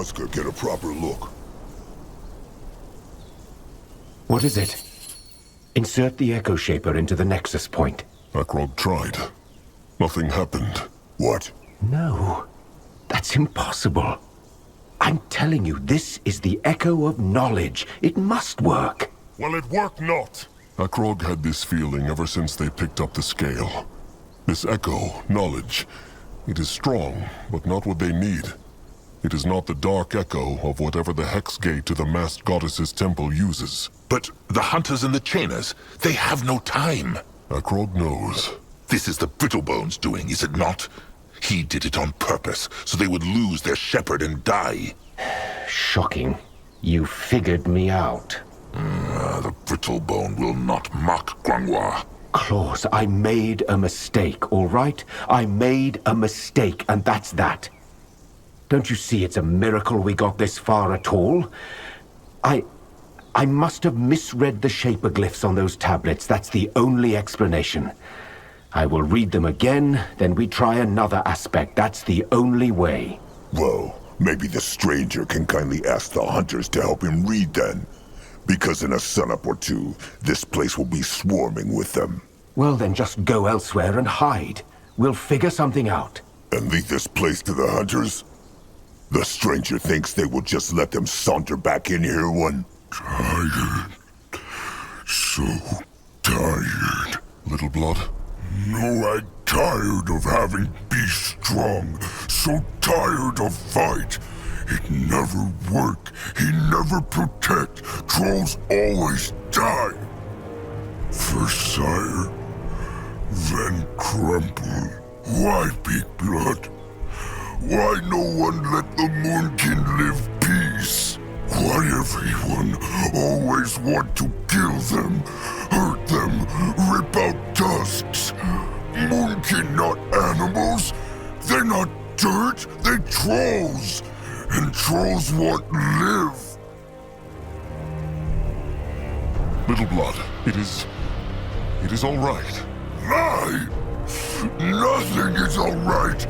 Oscar get a proper look. What is it? Insert the Echo Shaper into the Nexus point. Akrog tried. Nothing happened. What? No. That's impossible. I'm telling you, this is the Echo of Knowledge. It must work. Well, it worked not. Akrog had this feeling ever since they picked up the scale. This Echo, Knowledge, it is strong, but not what they need. It is not the dark echo of whatever the Hex Gate to the Masked Goddess's temple uses. But the hunters and the chainers, they have no time. Akrog knows. This is the Brittlebones doing, is it not? He did it on purpose, so they would lose their shepherd and die. Shocking. You figured me out. The Brittlebone will not mock Grangwa. Claus, I made a mistake, all right? I made a mistake, and that's that. Don't you see it's a miracle we got this far at all? I must have misread the shaper glyphs on those tablets. That's the only explanation. I will read them again, then we try another aspect. That's the only way. Well, maybe the stranger can kindly ask the hunters to help him read then. Because in a sunup or two, this place will be swarming with them. Well, then just go elsewhere and hide. We'll figure something out. And leave this place to the hunters? The stranger thinks they will just let them saunter back in here one. Tired. So tired. Little Blood? No, I'm tired of having be strong. So tired of fight. It never work. He never protect. Trolls always die. First Sire, then Crumple. Why Big Blood? Why no one let the Moonkin live peace? Why everyone always want to kill them, hurt them, rip out tusks? Moonkin not animals. They're not dirt, they're trolls. And trolls want live. Little Blood, it is all right. Lie! Nothing is all right.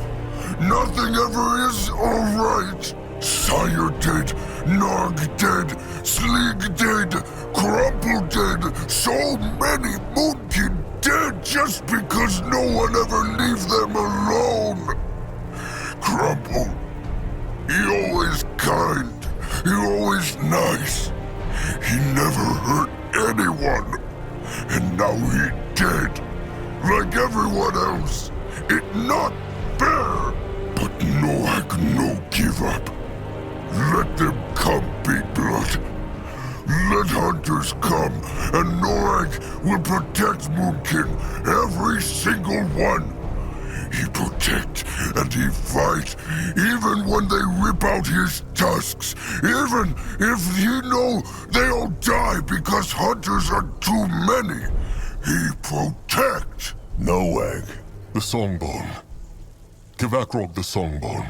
Nothing ever is all right. Sire dead, Nog dead, Slig dead, Crumple dead, so many Moonkin dead just because no one ever leave them alone. Crumple, he always kind, he always nice. He never hurt anyone. And now he dead, like everyone else. It not fair. But Noak no give up. Let them come, Big Blood. Let hunters come, and Noak will protect Moonkin, every single one. He protect and he fight, even when they rip out his tusks, even if he know they'll die because hunters are too many. He protect. Noak. The Songbone. Give Akrog the Songbone.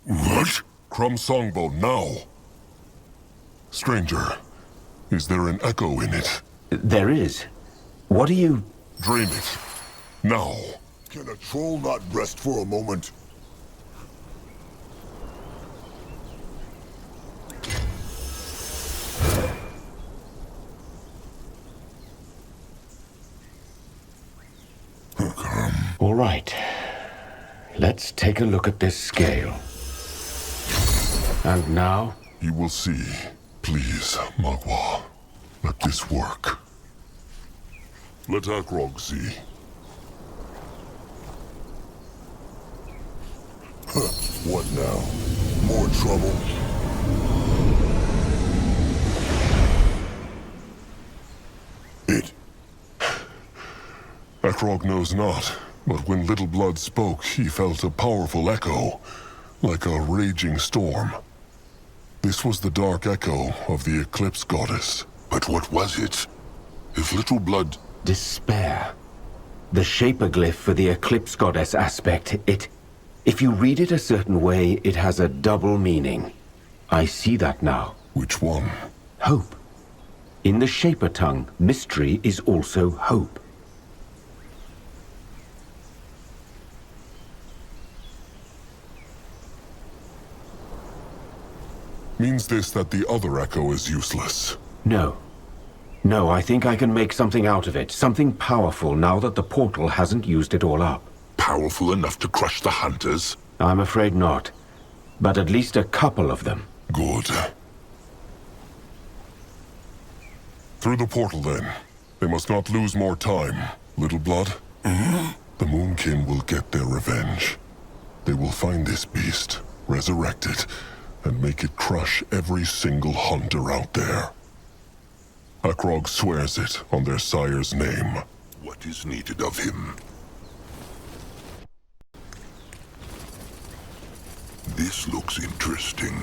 What? Crumb Songbone, now. Stranger, is there an echo in it? There is. What are you... Drain it. Now. Can a troll not rest for a moment? All right. Let's take a look at this scale. And now? You will see. Please, Magua. Let this work. Let Akrog see. What now? More trouble? Akrog knows not, but when Little Blood spoke, he felt a powerful echo, like a raging storm. This was the dark echo of the Eclipse Goddess. But what was it? If Little Blood... Despair. The shaper glyph for the Eclipse Goddess aspect, if you read it a certain way, it has a double meaning. I see that now. Which one? Hope. In the shaper tongue, mystery is also hope. Means this that the other echo is useless? No. No, I think I can make something out of it. Something powerful now that the portal hasn't used it all up. Powerful enough to crush the hunters? I'm afraid not. But at least a couple of them. Good. Through the portal, then. They must not lose more time. Little Blood? The Moonkin will get their revenge. They will find this beast, resurrect it, and make it crush every single hunter out there. Akrog swears it on their sire's name. What is needed of him? This looks interesting.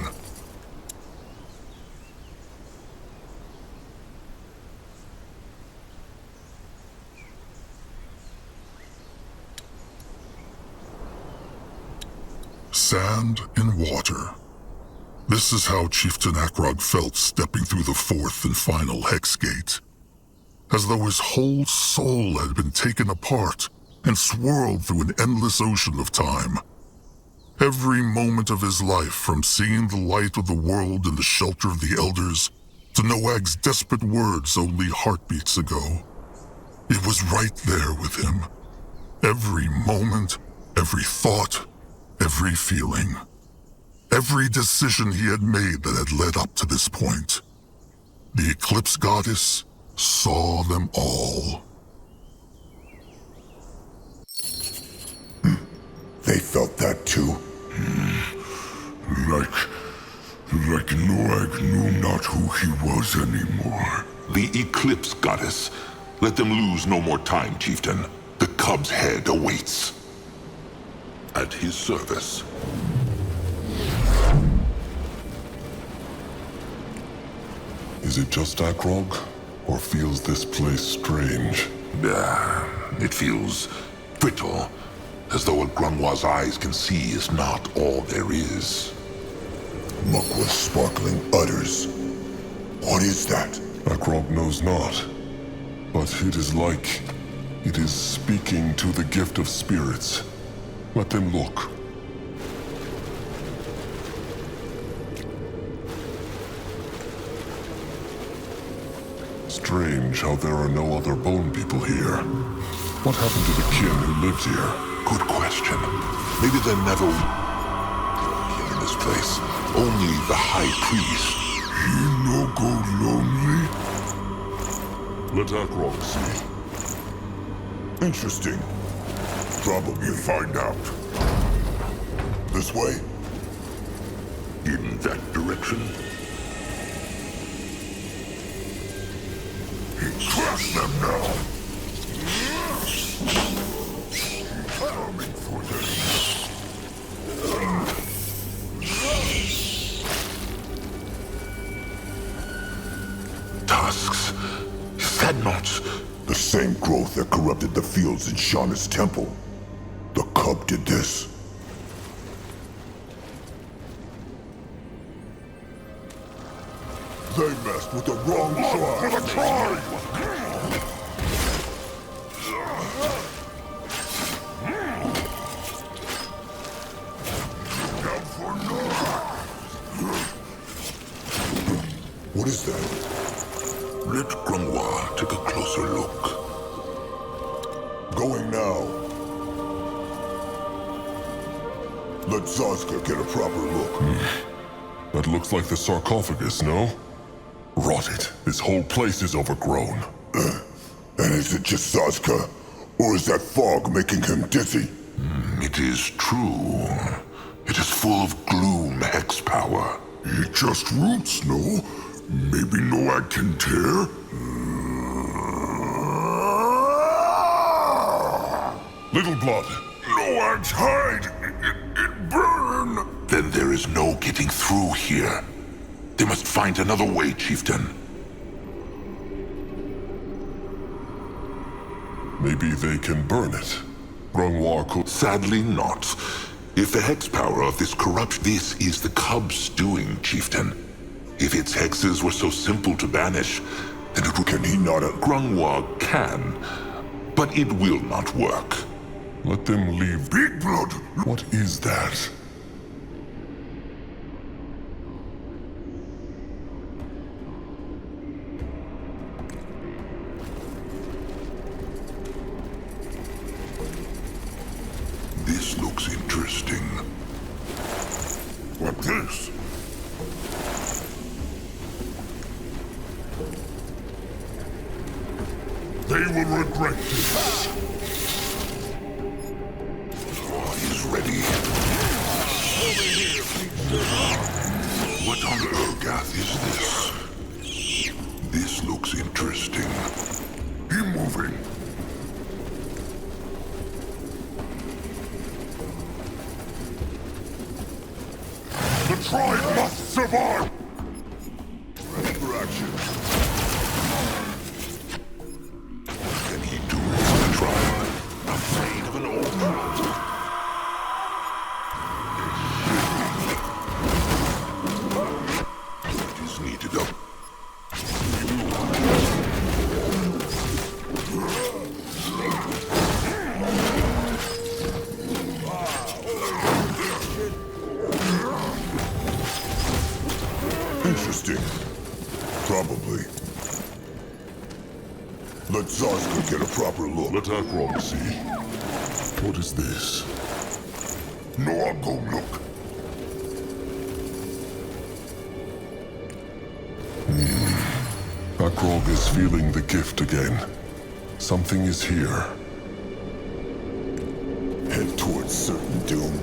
Sand and water. This is how Chieftain Akrog felt stepping through the fourth and final hex gate. As though his whole soul had been taken apart and swirled through an endless ocean of time. Every moment of his life, from seeing the light of the world in the shelter of the elders, to Noag's desperate words only heartbeats ago. It was right there with him. Every moment, every thought, every feeling. Every decision he had made that had led up to this point. The Eclipse Goddess saw them all. They felt that too. Like Noag knew not who he was anymore. The Eclipse Goddess. Let them lose no more time, Chieftain. The cub's head awaits. At his service. Is it just Akrog, or feels this place strange? It feels brittle, as though what Grunwa's eyes can see is not all there is. Mukwa's sparkling udders. What is that? Akrog knows not, but it is like it is speaking to the gift of spirits. Let them look. Strange how there are no other bone people here. What happened to the kin who lived here? Good question. Maybe there never kin in this place. Only the High Priest. He no go lonely? Let Akrog see. Interesting. Probably find out. This way? In that direction. Crush them now! Coming for them. Tusks. Is that not... The same growth that corrupted the fields in Shauna's temple. The cub did this. They messed with the wrong tribe. For the tribe! What is that? Let Grunwa take a closer look. Going now. Let Zazka get a proper look. That looks like the sarcophagus, no? Rot it. This whole place is overgrown. And is it just Zazka? Or is that fog making him dizzy? It is true. It is full of gloom, hex power. It just roots, no? Maybe Noag can tear? Little Blood. Noag's hide! It burn! Then there is no getting through here. They must find another way, Chieftain. Maybe they can burn it. Grunwa could... Sadly not. If the hex power of this corrupts, this is the cub's doing, Chieftain. If its hexes were so simple to banish, then it would... Can he not... Grunwa can, but it will not work. Let them leave. Big Blood! What is that? this. They will regret this. He's ready. What on Urgath is this? This looks interesting. Keep moving. The tribe must survive! Ready for action. What can he do for the tribe? Afraid of an old friend? What is needed of... Interesting. Probably. Let Zarska get a proper look. Let Akrog see. What is this? No, I'll go look. Akrog is feeling the gift again. Something is here. Head towards certain doom.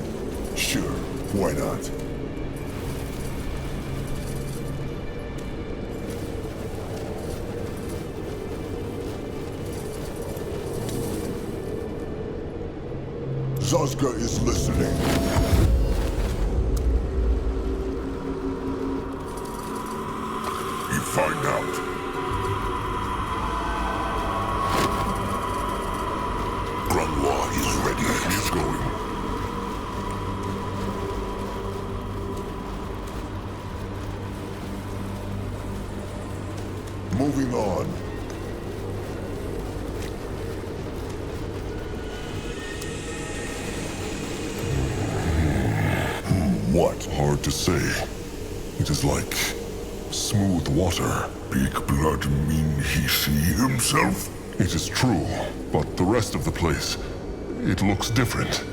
Sure, why not? Zarska is listening. You find out. Grunwar is ready. He's going. Moving on. What? Hard to say. It is like smooth water. Big blood mean he see himself? It is true, but the rest of the place, it looks different.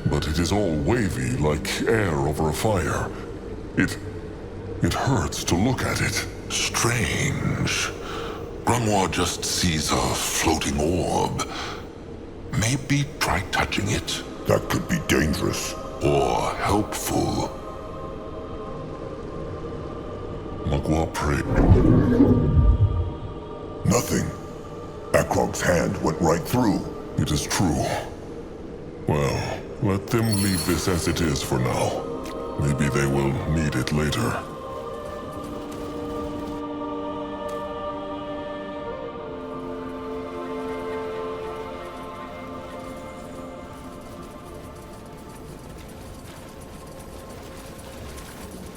But it is all wavy, like air over a fire. It hurts to look at it. Strange. Grunwar just sees a floating orb. Maybe try touching it. That could be dangerous. Or helpful. Magua prayed. Nothing. Akrog's hand went right through. It is true. Well, let them leave this as it is for now. Maybe they will need it later.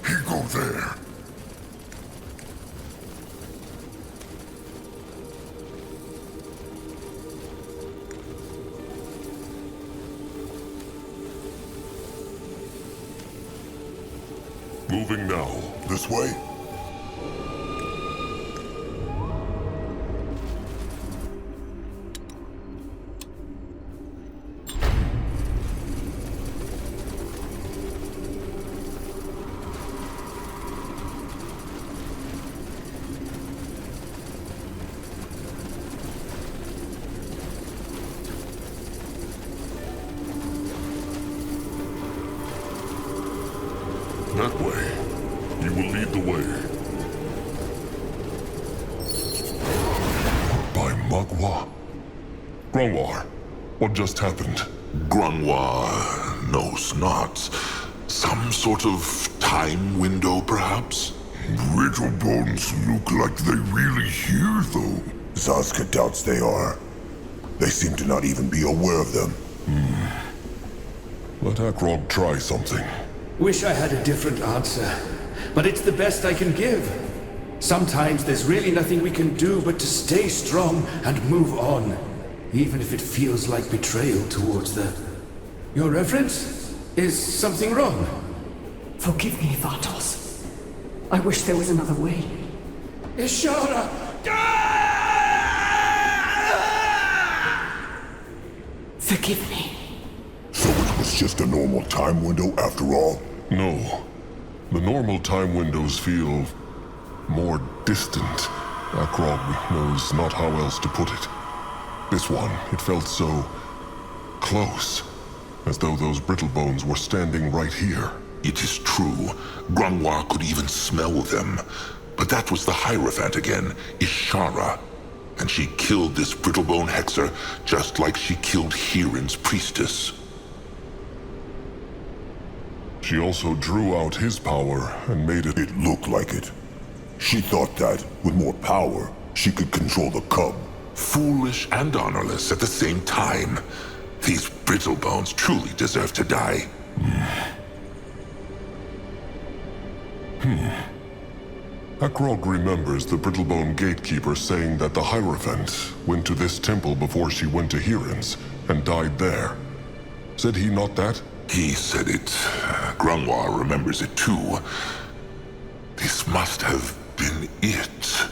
He go there. Moving now. This way? That way. You will lead the way. By Magua. Grunwar, what just happened? Grunwar knows not. Some sort of time window, perhaps? Brittle bones look like they really here, though. Zarska doubts they are. They seem to not even be aware of them. Let Akrog try something. Wish I had a different answer, but it's the best I can give. Sometimes there's really nothing we can do but to stay strong and move on, even if it feels like betrayal towards the... Your Reverence? Is something wrong? Forgive me, Vatos. I wish there was another way. Ishara! Forgive me. So it was just a normal time window after all? No. The normal time windows feel more distant. Akrog knows not how else to put it. This one, it felt so close, as though those brittle bones were standing right here. It is true. Grimoire could even smell them. But that was the Hierophant again, Ishara. And she killed this brittlebone hexer just like she killed Hirin's priestess. She also drew out his power and made it... It looked like it. She thought that, with more power, she could control the cub. Foolish and honorless at the same time. These brittlebones truly deserve to die. Akrog remembers the Brittlebone gatekeeper saying that the Hierophant went to this temple before she went to Hirin's and died there. Said he not that? He said it. Grimoire remembers it too. This must have been it.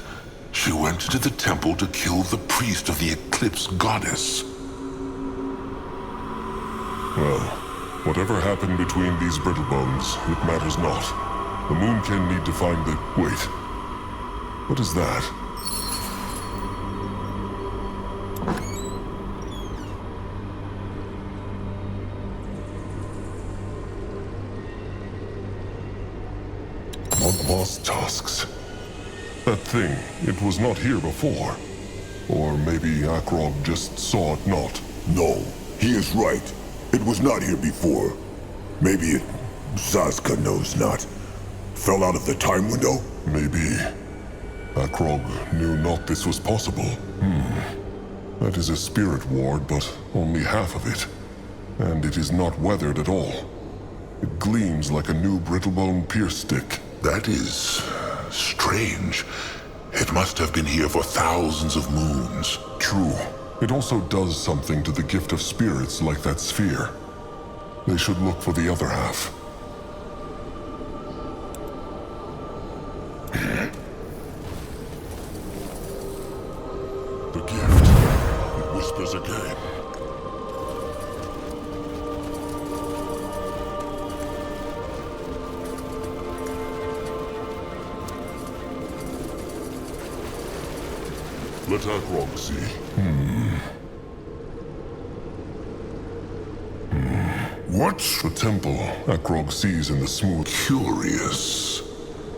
She went to the temple to kill the priest of the Eclipse Goddess. Well, whatever happened between these Brittlebones, it matters not. The Moonkin need to find the... Wait. What is that? Lost tusks. That thing, it was not here before. Or maybe Akrog just saw it not. No, he is right. It was not here before. Maybe it... Zazka knows not. Fell out of the time window? Maybe Akrog knew not this was possible. That is a spirit ward, but only half of it. And it is not weathered at all. It gleams like a new brittlebone pierce stick. That is... strange. It must have been here for thousands of moons. True. It also does something to the gift of spirits like that sphere. They should look for the other half. The gift. It whispers again. Let Akrog see. What? The temple Akrog sees in the smooth. Curious.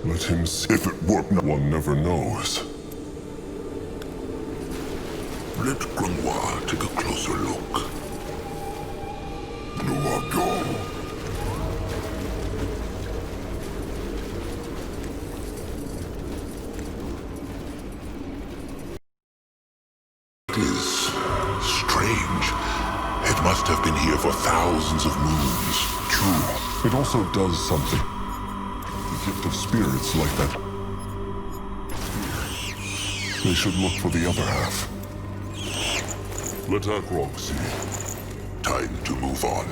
Let him see. If it worked, One never knows. Let Grimoire take a closer look. no, go. It is strange. It must have been here for thousands of moons. True. It also does something. The gift of spirits like that. They should look for the other half. Let Akrog see. Time to move on.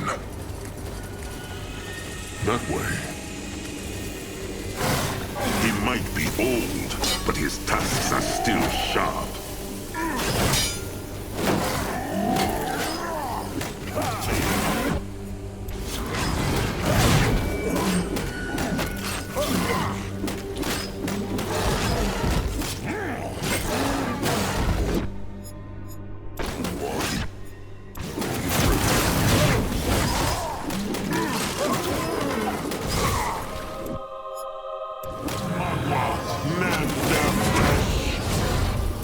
That way. He might be old, but his tusks are still sharp.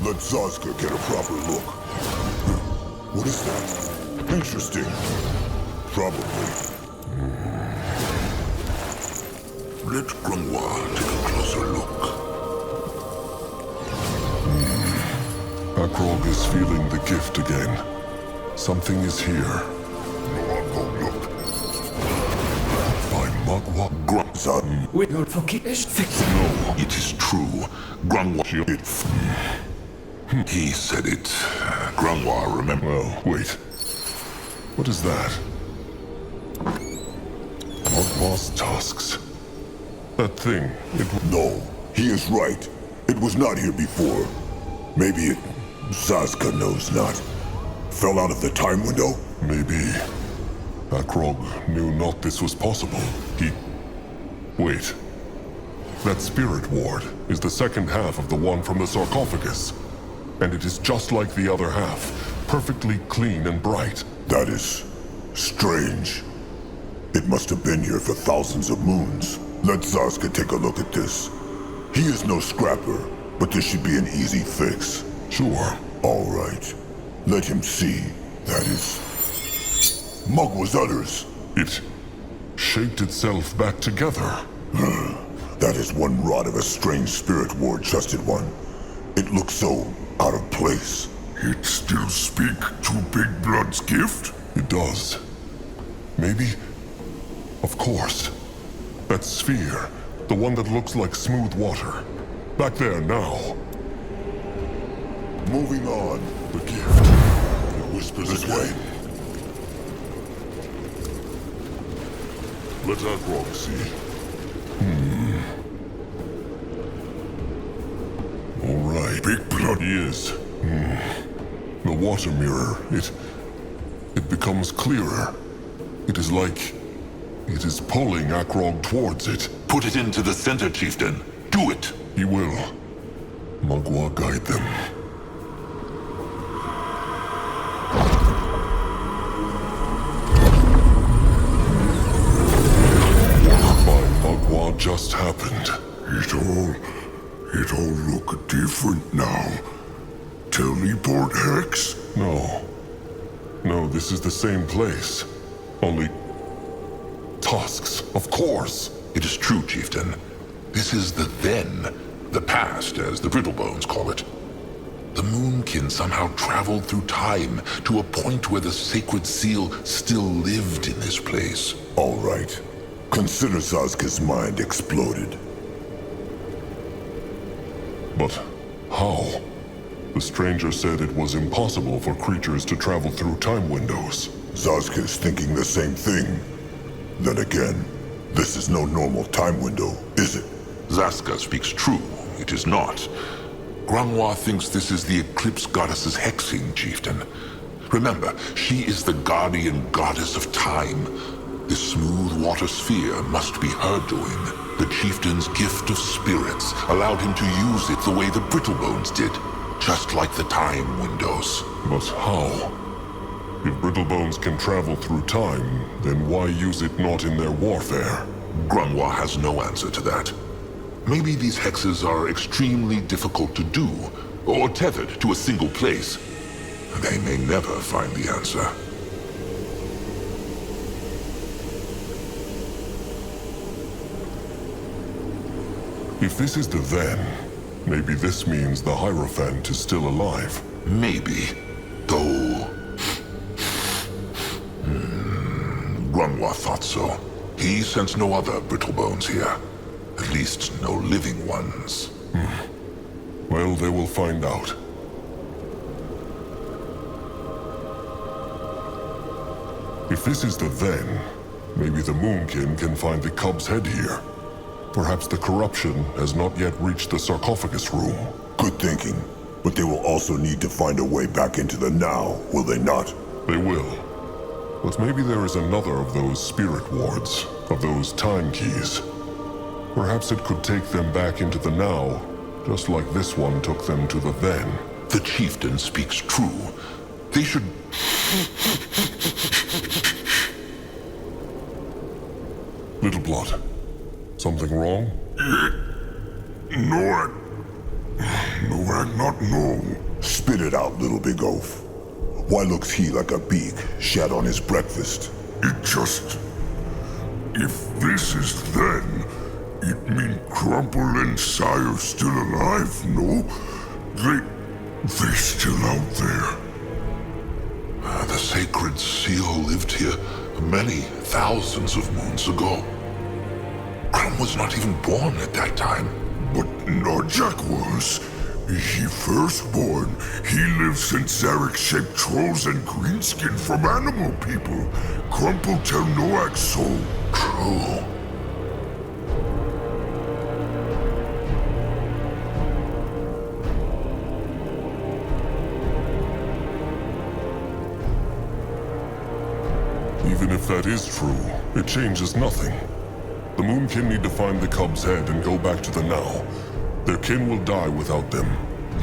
Let Zazka get a proper look. What is that? Interesting. Probably. Let Grimoire take a closer look. Akrog is feeling the gift again. Something is here. Go look. By Magwa Zan. We don't forget this thing. No, it is true. Grimoire... He said it. Grimoire remember... Well, wait. What is that? Magwa's tusks. That thing, it... No, he is right. It was not here before. Maybe it... Zazka knows not. Fell out of the time window? Maybe Akrog knew not this was possible. He... Wait. That spirit ward is the second half of the one from the sarcophagus. And it is just like the other half, perfectly clean and bright. That is strange. It must have been here for thousands of moons. Let Zaska take a look at this. He is no scrapper, but this should be an easy fix. Sure. All right. Let him see. That is... Mug was others. It shaped itself back together. That is one rod of a strange spirit ward, trusted one. It looks so out of place. It still speak to Big Blood's gift? It does. Maybe... Of course. That sphere, the one that looks like smooth water. Back there now. Moving on. The gift. It whispers This again. way. Let Akrog see. All right. Big Blood he is. The water mirror, it becomes clearer. It is like... It is pulling Akrog towards it. Put it into the center, chieftain. Do it. He will. Magua guide them. What by Magua just happened? It all look different now. Teleport hex? No. No, this is the same place. Only... tusks, of course. It is true, chieftain. This is the then, the past, as the Brittlebones call it. The Moonkin somehow traveled through time to a point where the sacred seal still lived in this place. All right. Consider Zaska's mind exploded. But how? The stranger said it was impossible for creatures to travel through time windows. Zaska's thinking the same thing. Then again, this is no normal time window, is it? Zaska speaks true. It is not. Grangwa thinks this is the Eclipse Goddess's hexing, chieftain. Remember, she is the guardian goddess of time. This smooth water sphere must be her doing. The chieftain's gift of spirits allowed him to use it the way the Brittlebones did. Just like the time windows. But how? If Brittlebones can travel through time, then why use it not in their warfare? Grangwa has no answer to that. Maybe these hexes are extremely difficult to do, or tethered to a single place. They may never find the answer. If this is the then, maybe this means the Hierophant is still alive. Maybe. Though... Grangwa thought so. He sensed no other Brittlebones here. At least no living ones. Well, they will find out. If this is the then, maybe the Moonkin can find the cub's head here. Perhaps the corruption has not yet reached the sarcophagus room. Good thinking. But they will also need to find a way back into the now, will they not? They will. But maybe there is another of those spirit wards, of those time keys. Perhaps it could take them back into the now, just like this one took them to the then. The chieftain speaks true. They should... Little Blood, something wrong? No, I not know. Spit it out, little big oaf. Why looks he like a beak shat on his breakfast? It just... If this is then, it mean Crumple and Sire still alive, no? They still out there. The sacred seal lived here many thousands of moons ago. Crumb was not even born at that time. But Norjak was. He firstborn. He lived since Zarek shaped trolls and greenskin from animal people. Crumple tell Noak so. True. Even if that is true, it changes nothing. The Moonkin need to find the cub's head and go back to the now. Their kin will die without them.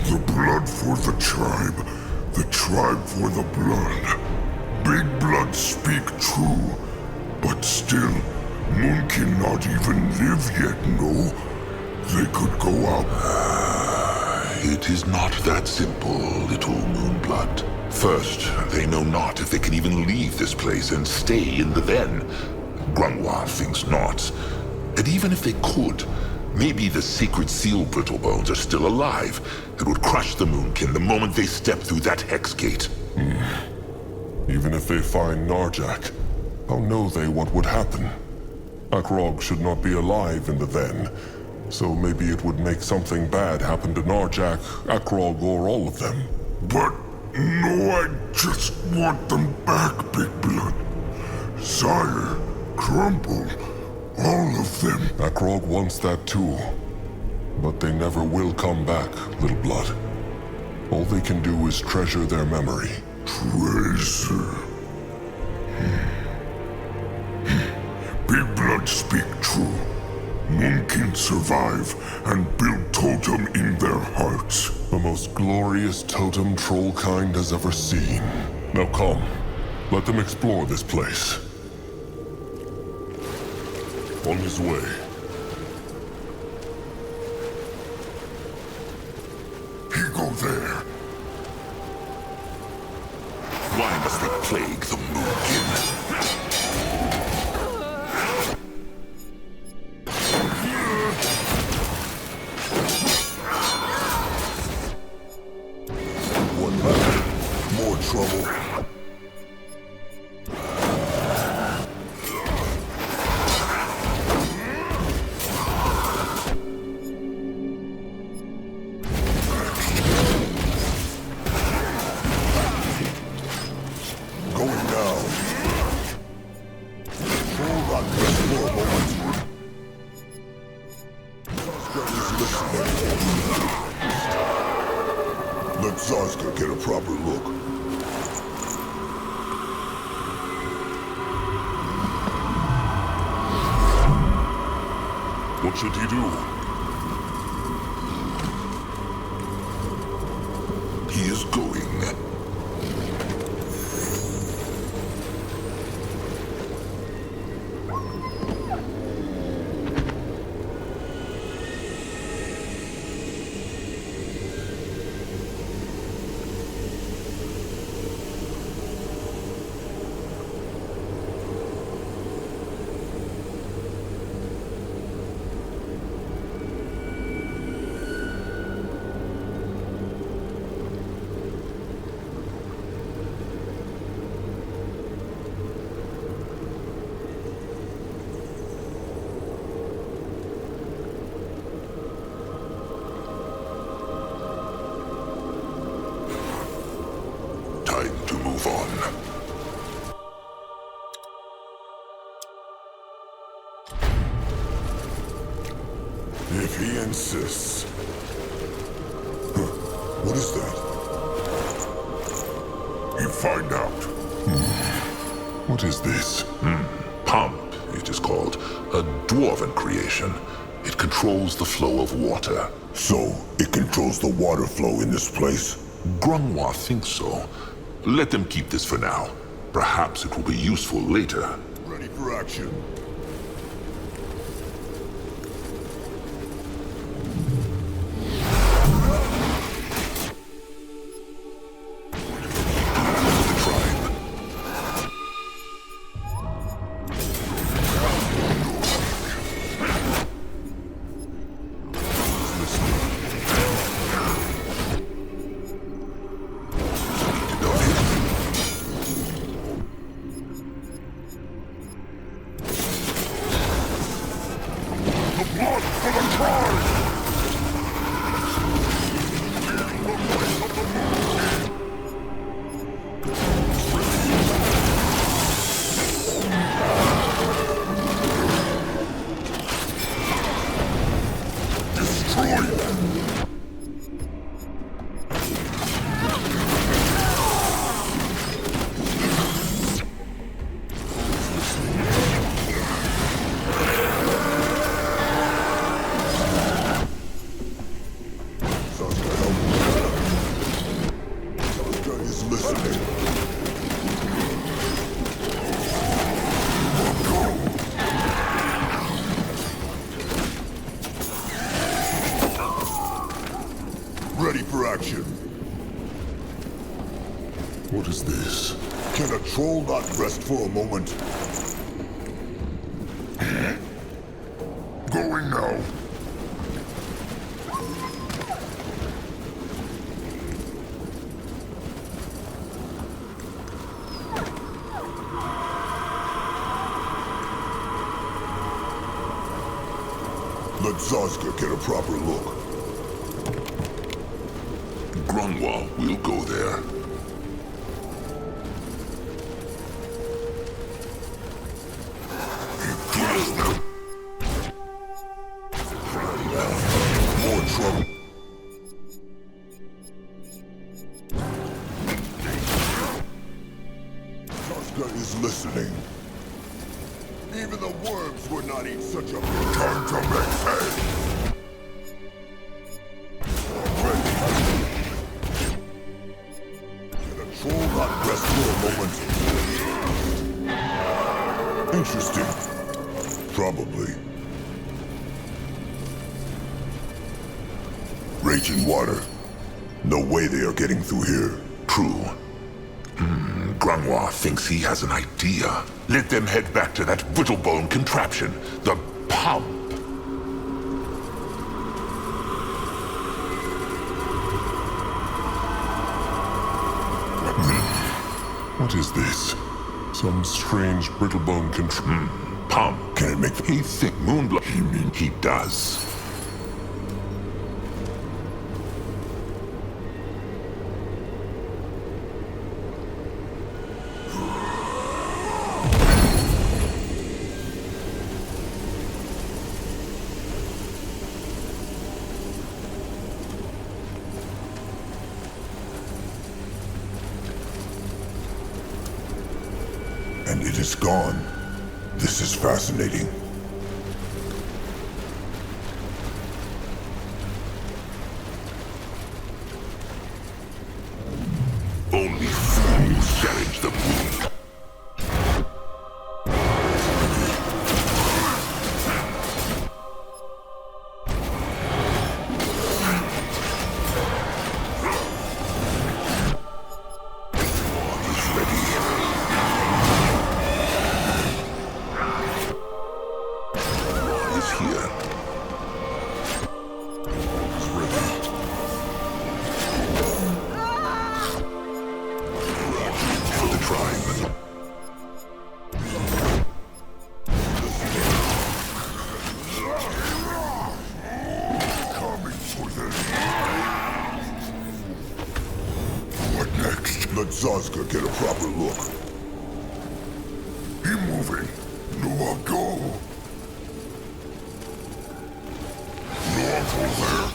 The blood for the tribe for the blood. Big blood speak true, but still, Moonkin not even live yet, no? They could go out. It is not that simple, little Moonblood. First, they know not if they can even leave this place and stay in the Ven. Grungwa thinks not. And even if they could, maybe the sacred seal Brittlebones are still alive and would crush the Moonkin the moment they step through that hex gate. Even if they find Narjak, how know they what would happen? Akrog should not be alive in the Ven, so maybe it would make something bad happen to Narjak, Akrog, or all of them. But no, I just want them back, Big Blood. Sire, Crumble, all of them. Akrog wants that too. But they never will come back, Little Blood. All they can do is treasure their memory. Treasure. Big Blood speak true. Moonkin survive and build totem in their hearts. The most glorious totem Trollkind has ever seen. Now come, let them explore this place. On his way. He go there. Why must they plague the Moonkin? More trouble. Going down. Hold on just for a moment. Is listening. Let Zarska get a proper look. What should he do? He is going. Time to move on. If he insists. Huh. What is that? You find out. What is this? Pump, it is called. A dwarven creation. It controls the flow of water. So, it controls the water flow in this place? Grungwa thinks so. Let them keep this for now. Perhaps it will be useful later. Ready for action. direction. What is this? Can a troll not rest for a moment? Going now. Let Zazka get a proper look. Grunwald will go there. More trouble. Zazka is listening. Even the worms would not eat such a time to make hay. Can a troll not rest for a moment? Interesting. Probably. Raging water. No way they are getting through here. True. Grunwald thinks he has an idea. Let them head back to that brittlebone contraption, the pump. What is this? Some strange brittlebone Pump. Can it make He think Moonblood. He does. And it is gone. This is fascinating. Only fools challenge the moon. Let Zazka get a proper look. He moving. No, I'll go. No, I'll go there.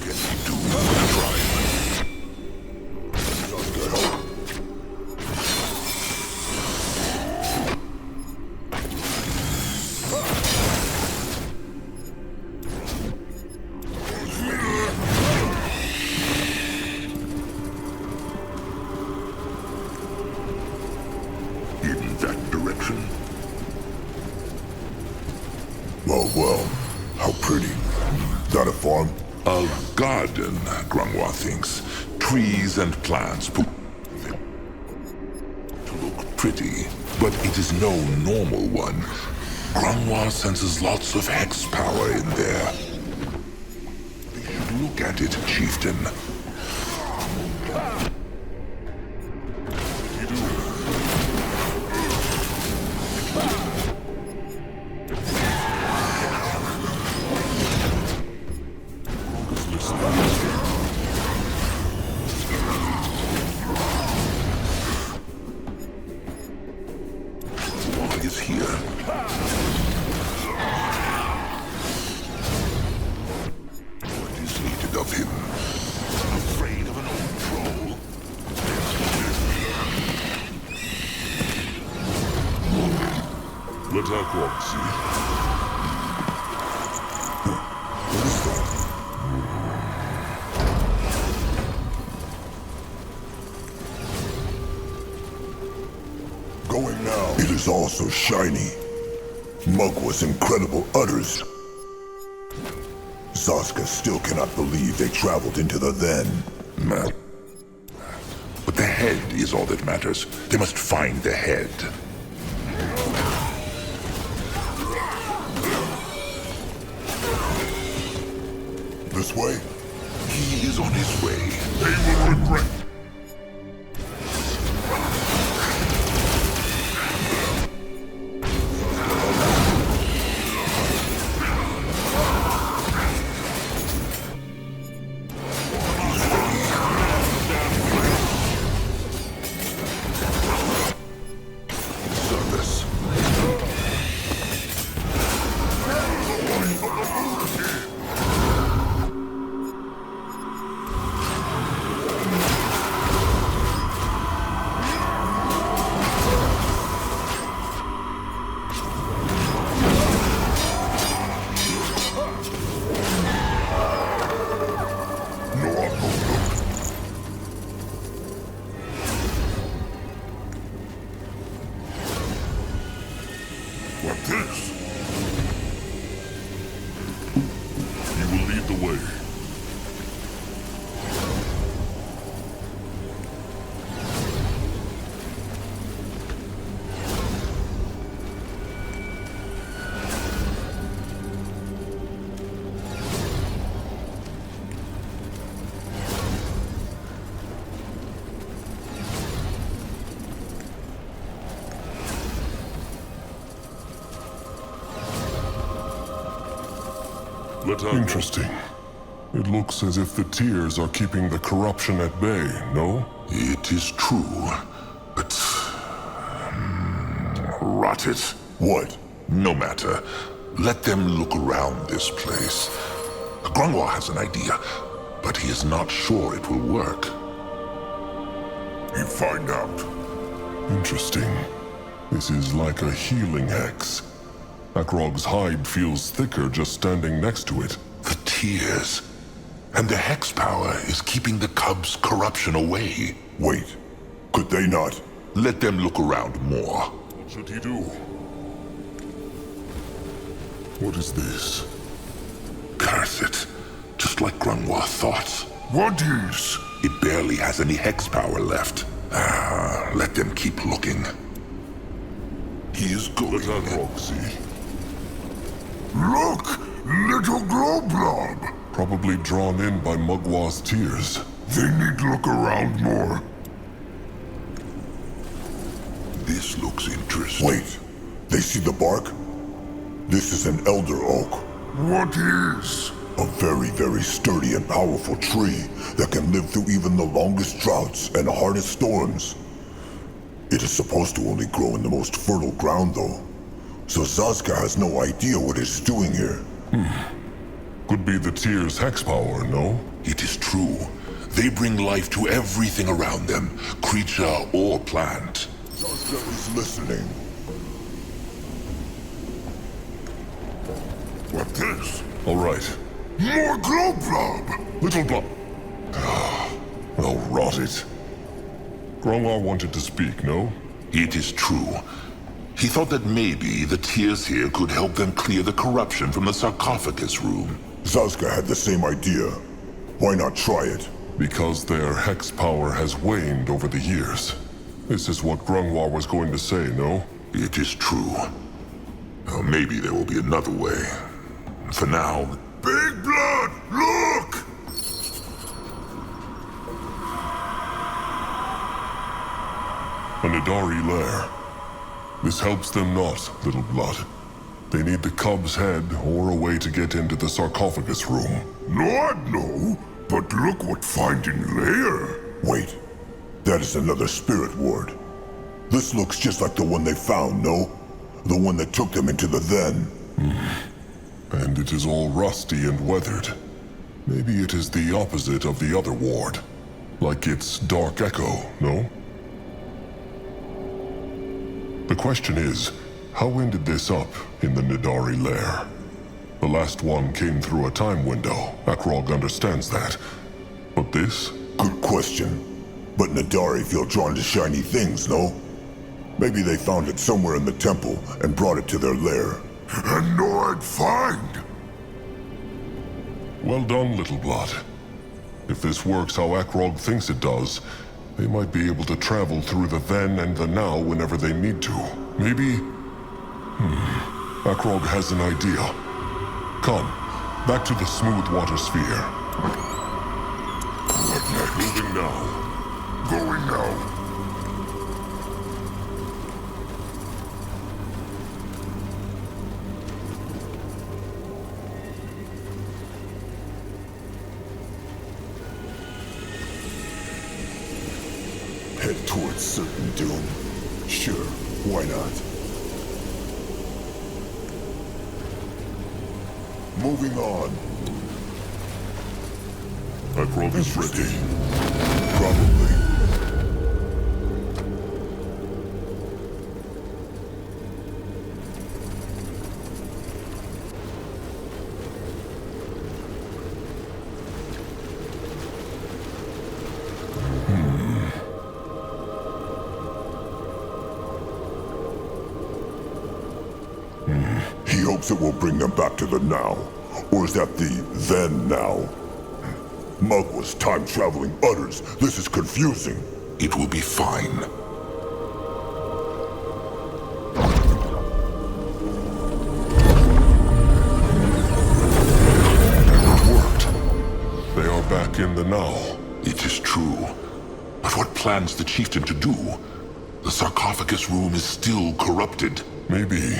Can he do the try? Zazka, help. In that direction? Well, how pretty. That a farm? A garden, Grunwald thinks. Trees and plants put to look pretty, but it is no normal one. Grunwald senses lots of hex power in there. They should look at it, chieftain. Is here. What is needed of him? Afraid of an old troll? Let our clock see. What is that? Going now. It is all so shiny. Mugwa's incredible utters. Zaska still cannot believe they traveled into the then. Man. But the head is all that matters. They must find the head. This way? He is on his way. They will regret. What this? You will lead the way. Interesting. It looks as if the tears are keeping the corruption at bay, no? It is true, but... rot it. What? No matter. Let them look around this place. Grungwa has an idea, but he is not sure it will work. You find out. Interesting. This is like a healing hex. Akrog's hide feels thicker just standing next to it. The tears. And the hex power is keeping the cub's corruption away. Wait, could they not? Let them look around more. What should he do? What is this? Curse it. Just like Grungwa thought. What is? It barely has any hex power left. Let them keep looking. He is going. Let Akrog see. Look! Little glow blob! Probably drawn in by Mugwa's tears. They need to look around more. This looks interesting. Wait, they see the bark? This is an elder oak. What is? A very, very sturdy and powerful tree that can live through even the longest droughts and hardest storms. It is supposed to only grow in the most fertile ground, though. So Zaska has no idea what it's doing here. Could be the tears' hex power, no? It is true. They bring life to everything around them, creature or plant. Zaska is listening. What this? All right. More glow blob! Little blob. Oh, rot it. Grungwa wanted to speak, no? It is true. He thought that maybe the tears here could help them clear the corruption from the sarcophagus room. Zaska had the same idea. Why not try it? Because their hex power has waned over the years. This is what Grungwa was going to say, no? It is true. Well, maybe there will be another way. For now... Big blood! Look! A Nidari lair. This helps them not, Little Blood. They need the cub's head or a way to get into the sarcophagus room. No, but look what finding lair. Wait, that is another spirit ward. This looks just like the one they found, no? The one that took them into the then. And it is all rusty and weathered. Maybe it is the opposite of the other ward. Like its dark echo, no? The question is, how ended this up in the Nidari lair? The last one came through a time window. Akrog understands that. But this? Good question. But Nidari feel drawn to shiny things, no? Maybe they found it somewhere in the temple and brought it to their lair. and know I'd find. Well done, Little Blood. If this works how Akrog thinks it does, they might be able to travel through the then and the now whenever they need to. Maybe... Akrog has an idea. Come, back to the smooth water sphere. What next? Moving now. Going now. Head towards certain doom. Sure, why not? Moving on. Akrog is ready. Probably. He hopes it will bring them back to the now. Or is that the then now? Mugwas, time-traveling utters. This is confusing. It will be fine. It worked. They are back in the now. It is true. But what plans the chieftain to do? The sarcophagus room is still corrupted. Maybe.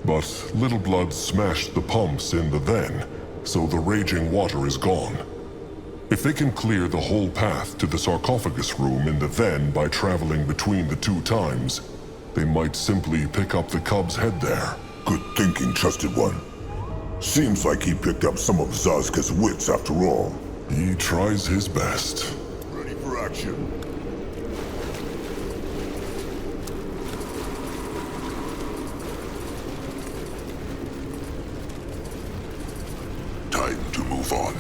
But Little Blood smashed the pumps in the then, so the raging water is gone. If they can clear the whole path to the sarcophagus room in the then by traveling between the two times, they might simply pick up the cub's head there. Good thinking, trusted one. Seems like he picked up some of Zazka's wits after all. He tries his best. Ready for action. Time to move on.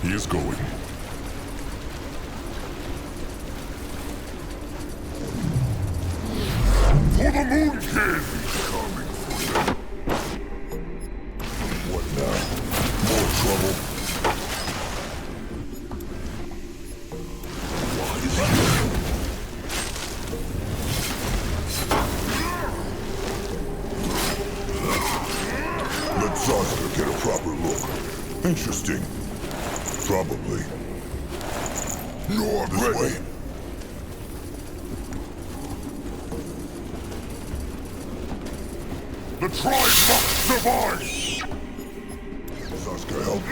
He is going. For the Moon King! Coming for them. What now? More trouble? Let Zazka get a proper look. Interesting. Probably. You're This ready. way. The tribe must survive! Zazka help.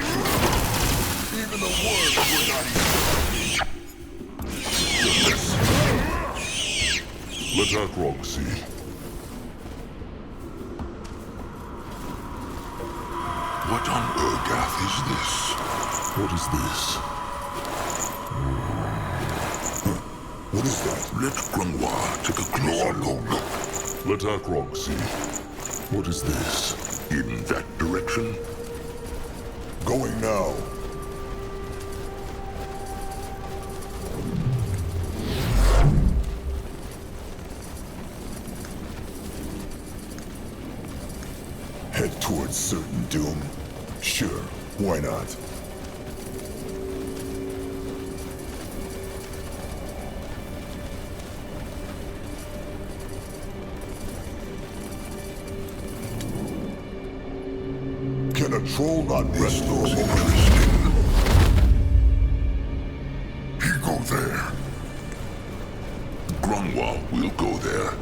Even the words were not Let Akrog see. What on Urgath is this? What is this? What is that? Let Grunwa take a closer look. Let Akrog see. What is this? In that direction? Going now. Head towards certain doom. Sure, why not? Can a troll not rest for a moment? He go there. Grunwa will go there.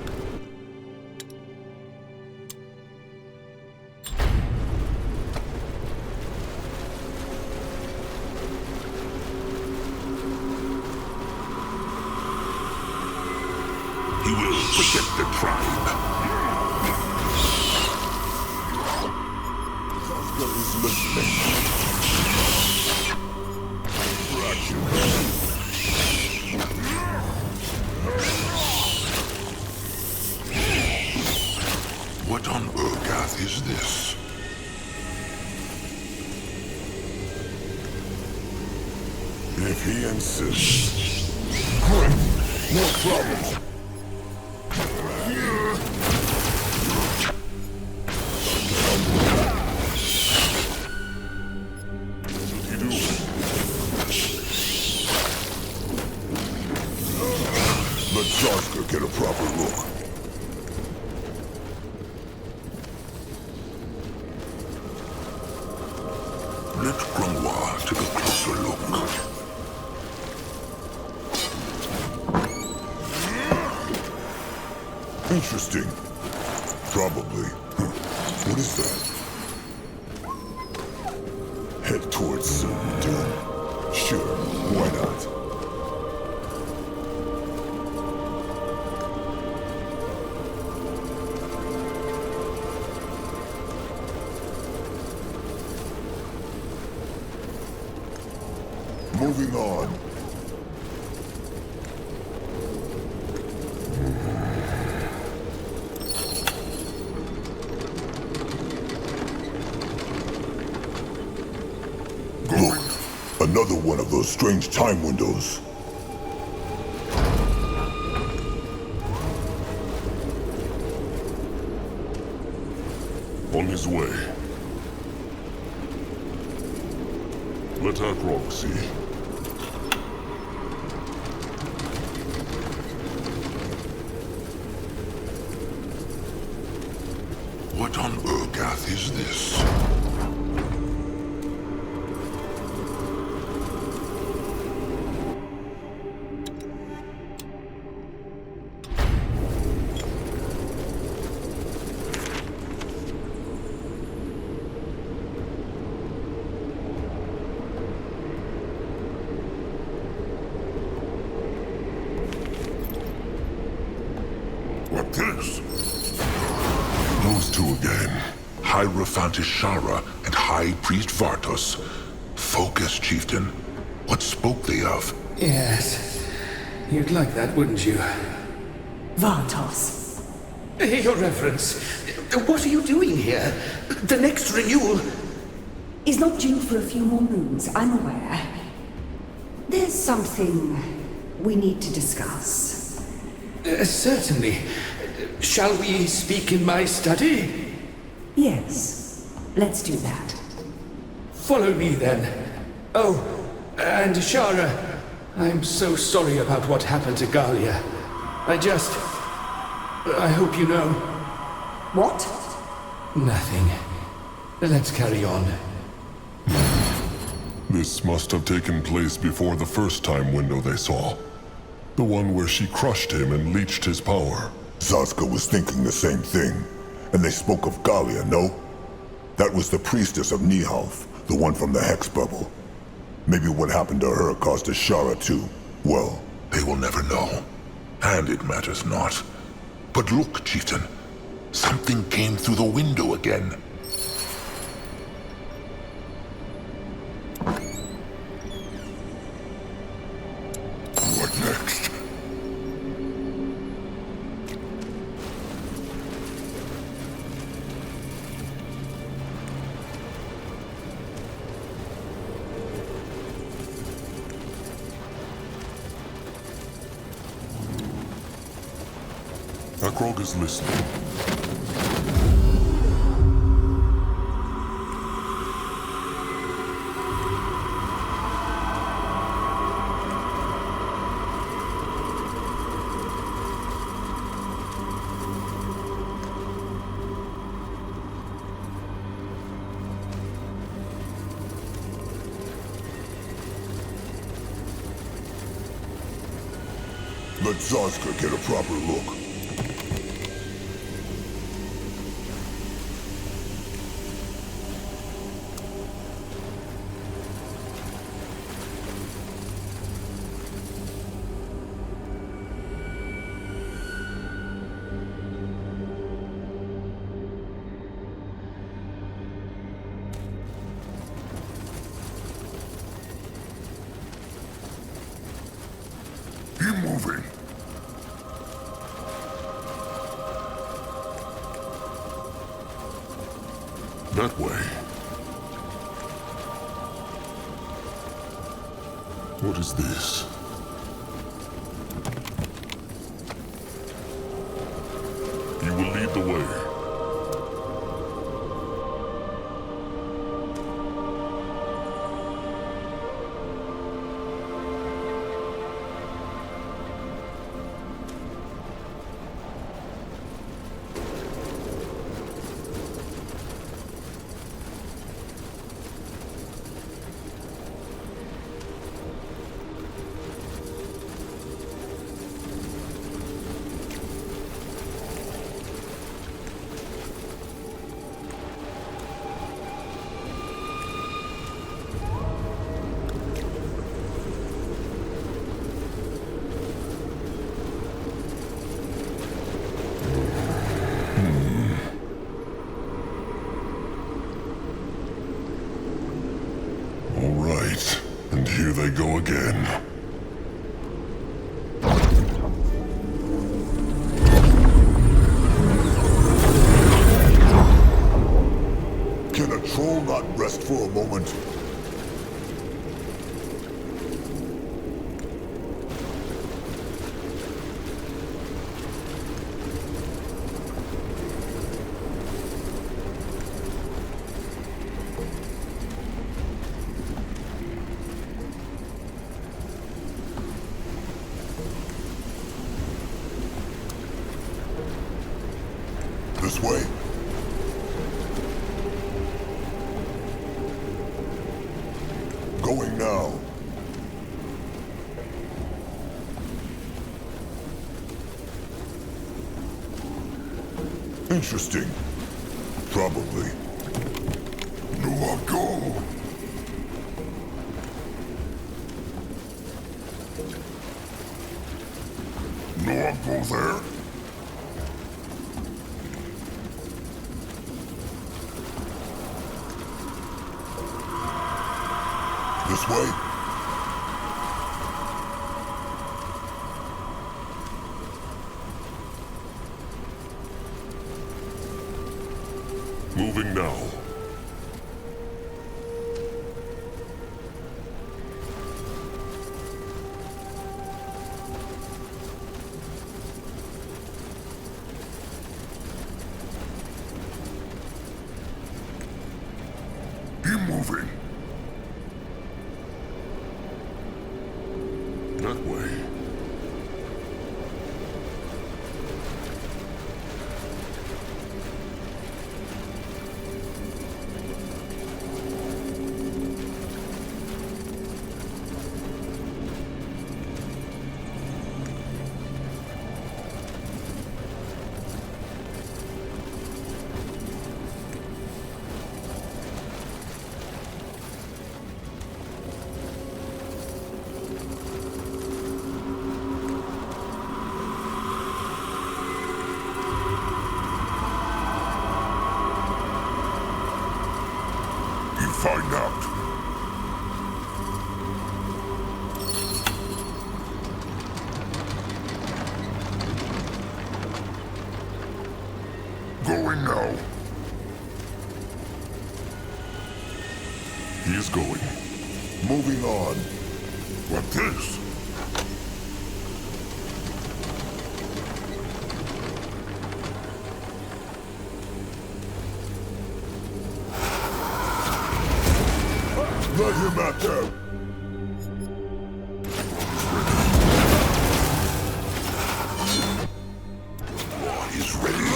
He will protect the tribe. Zazka is listening. For action. What on Urgath is this? If he insists. Great. No problem. Let Zarska get a proper look. Let Grungwa take a closer look. Interesting. Probably. What is that? Head towards certain doom. Sure, why not? Moving on. Look, another one of those strange time windows. On his way. Let Akrog see. What on Urgath is this? What this? Those two again. Hierophant Ishara and High Priest Vartos. Focus, Chieftain. What spoke they of? Yes. You'd like that, wouldn't you? Vartos. Your Reverence, what are you doing here? The next renewal... Is not due for a few more moons, I'm aware. There's something we need to discuss. Certainly. Shall we speak in my study? Yes, let's do that. Follow me then. Oh, and Shara, I'm so sorry about what happened to Galia. I hope you know. What? Nothing. Let's carry on. This must have taken place before the first time window they saw. The one where she crushed him and leached his power. Zarska was thinking the same thing. And they spoke of Galia, no? That was the priestess of Nihalf, the one from the Hex Bubble. Maybe what happened to her caused Ishara too. Well, They will never know. And it matters not. But look, Chieftain. Something came through the window again. what next? Akrog is listening. Let Zarska get a proper look. Keep moving. That way. What is this? You will lead the way. And here they go again. Can a troll not rest for a moment? This way? Going now. Interesting. Probably. No, I'll go. No, I'll go there. This way? Moving now. Keep moving. That way. Find out. Going now. He is going. Moving on. What this? Let him out there! War is ready.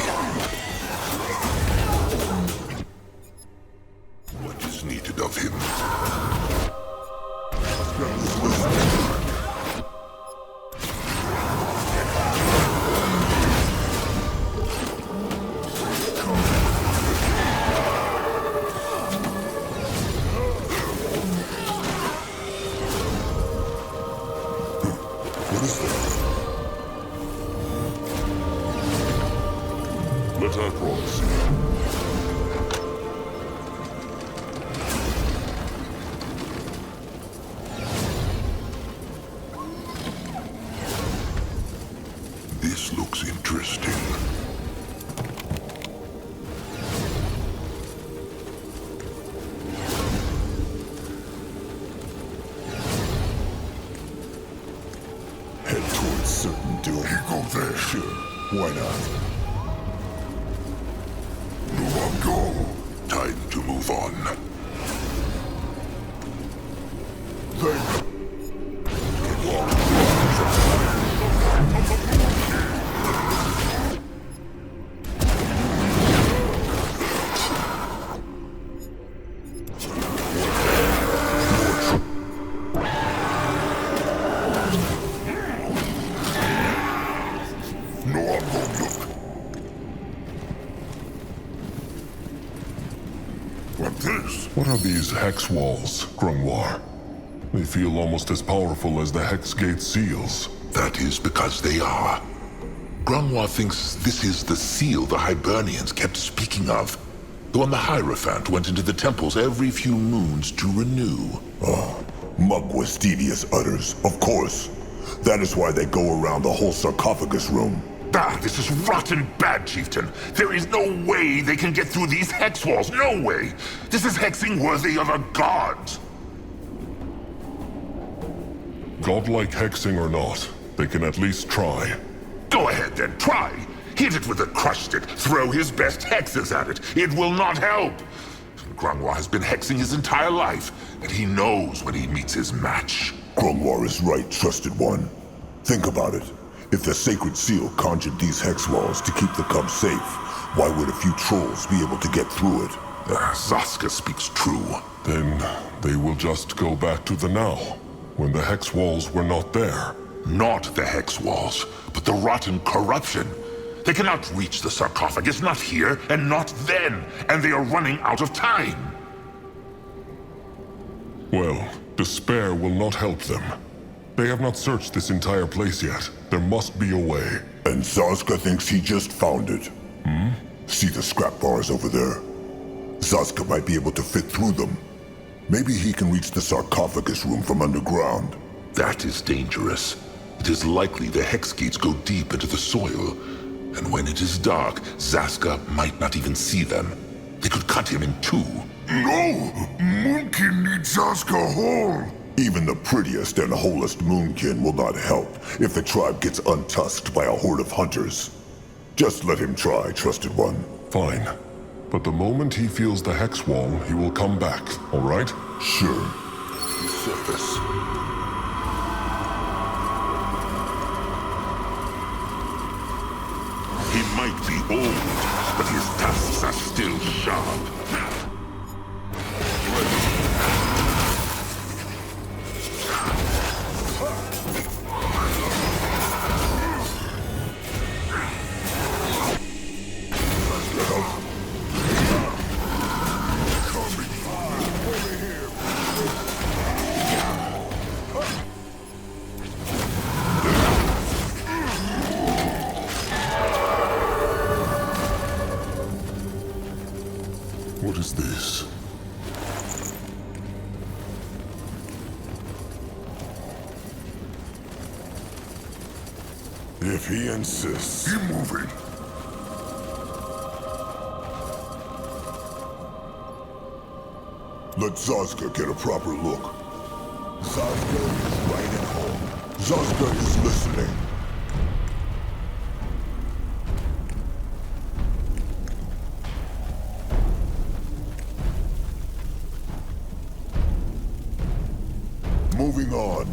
What is needed of him? Why not? Go. Time to move on. What are these hex walls, Grungwar? They feel almost as powerful as the hex gate seals. That is because they are. Grungwar thinks this is the seal the Hibernians kept speaking of. The one the Hierophant went into the temples every few moons to renew. Mugw's devious utters, of course. That is why they go around the whole sarcophagus room. Ah, this is rotten bad, Chieftain. There is no way they can get through these hex walls. No way. This is hexing worthy of a god. Godlike hexing or not, they can at least try. Go ahead then, try. Hit it with a crush stick. Throw his best hexes at it. It will not help. Grungwar has been hexing his entire life, and he knows when he meets his match. Grungwar is right, trusted one. Think about it. If the Sacred Seal conjured these hex walls to keep the cub safe, why would a few trolls be able to get through it? Zaska speaks true. Then they will just go back to the now, when the hex walls were not there. Not the hex walls, but the rotten corruption. They cannot reach the sarcophagus, not here, and not then, and they are running out of time. Well, despair will not help them. They have not searched this entire place yet. There must be a way. And Zaska thinks he just found it. See the scrap bars over there? Zaska might be able to fit through them. Maybe he can reach the sarcophagus room from underground. That is dangerous. It is likely the hex gates go deep into the soil. And when it is dark, Zaska might not even see them. They could cut him in two. No! Moonkin needs Zaska whole! Even the prettiest and wholest Moonkin will not help if the tribe gets untusked by a horde of hunters. Just let him try, trusted one. Fine. But the moment he feels the hex wall, he will come back, all right? Sure. Surface. He might be old, but his tusks are still sharp. What is this? If he insists. Keep moving. Let Zaska get a proper look. Zaska is right at home. Zaska is listening. Moving on.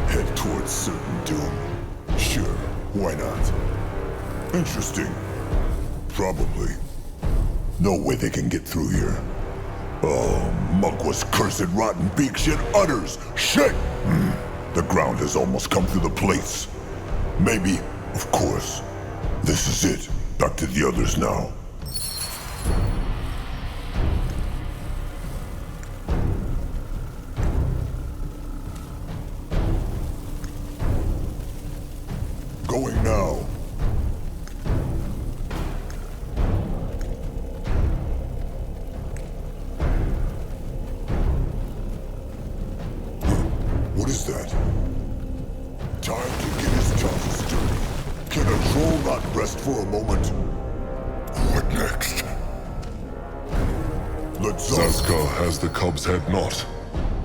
Head towards certain doom. Sure, why not? Interesting. Probably. No way they can get through here. Oh, Mugwa's cursed rotten beak shit utters! Shit! The ground has almost come through the plates. Maybe, of course. This is it. Back to the others now. Going now. What is that? rest for a moment? What next? Let's Zazka has the cub's head knot.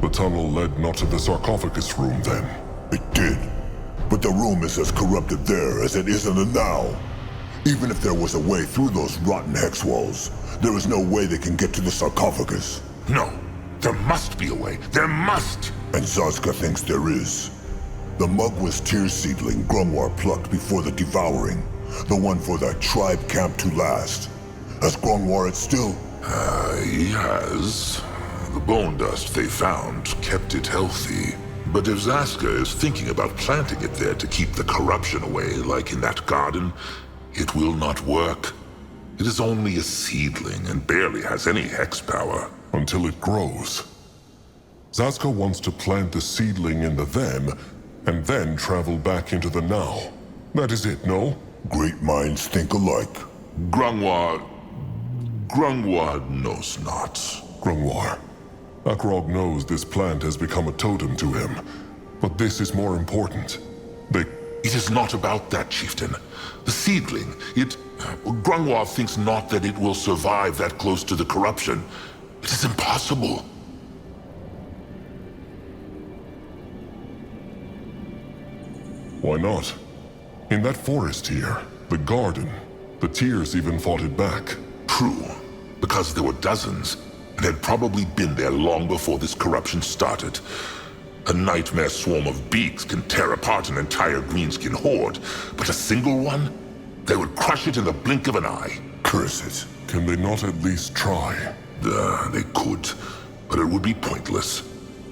The tunnel led not to the sarcophagus room then. It did. But the room is as corrupted there as it is in the now. Even if there was a way through those rotten hex walls, there is no way they can get to the sarcophagus. No, there must be a way. There must! And Zazka thinks there is. The Mugwa's tear seedling Grungwar plucked before the devouring. The one for that tribe camp to last. Has Grungwar it still? He has. The bone dust they found kept it healthy. But if Zazka is thinking about planting it there to keep the corruption away, like in that garden, it will not work. It is only a seedling and barely has any hex power. Until it grows. Zazka wants to plant the seedling in the then, and then travel back into the now. That is it, no? Great minds think alike. Grungwar knows not. Grungwar. Akrog knows this plant has become a totem to him. But this is more important. It is not about that, chieftain. The seedling, Grungwar thinks not that it will survive that close to the corruption. It is impossible. Why not? In that forest here, the garden, the tears even fought it back. True, because there were dozens, and had probably been there long before this corruption started. A nightmare swarm of beaks can tear apart an entire greenskin horde, but a single one? They would crush it in the blink of an eye. Curse it. Can they not at least try? They could, but it would be pointless.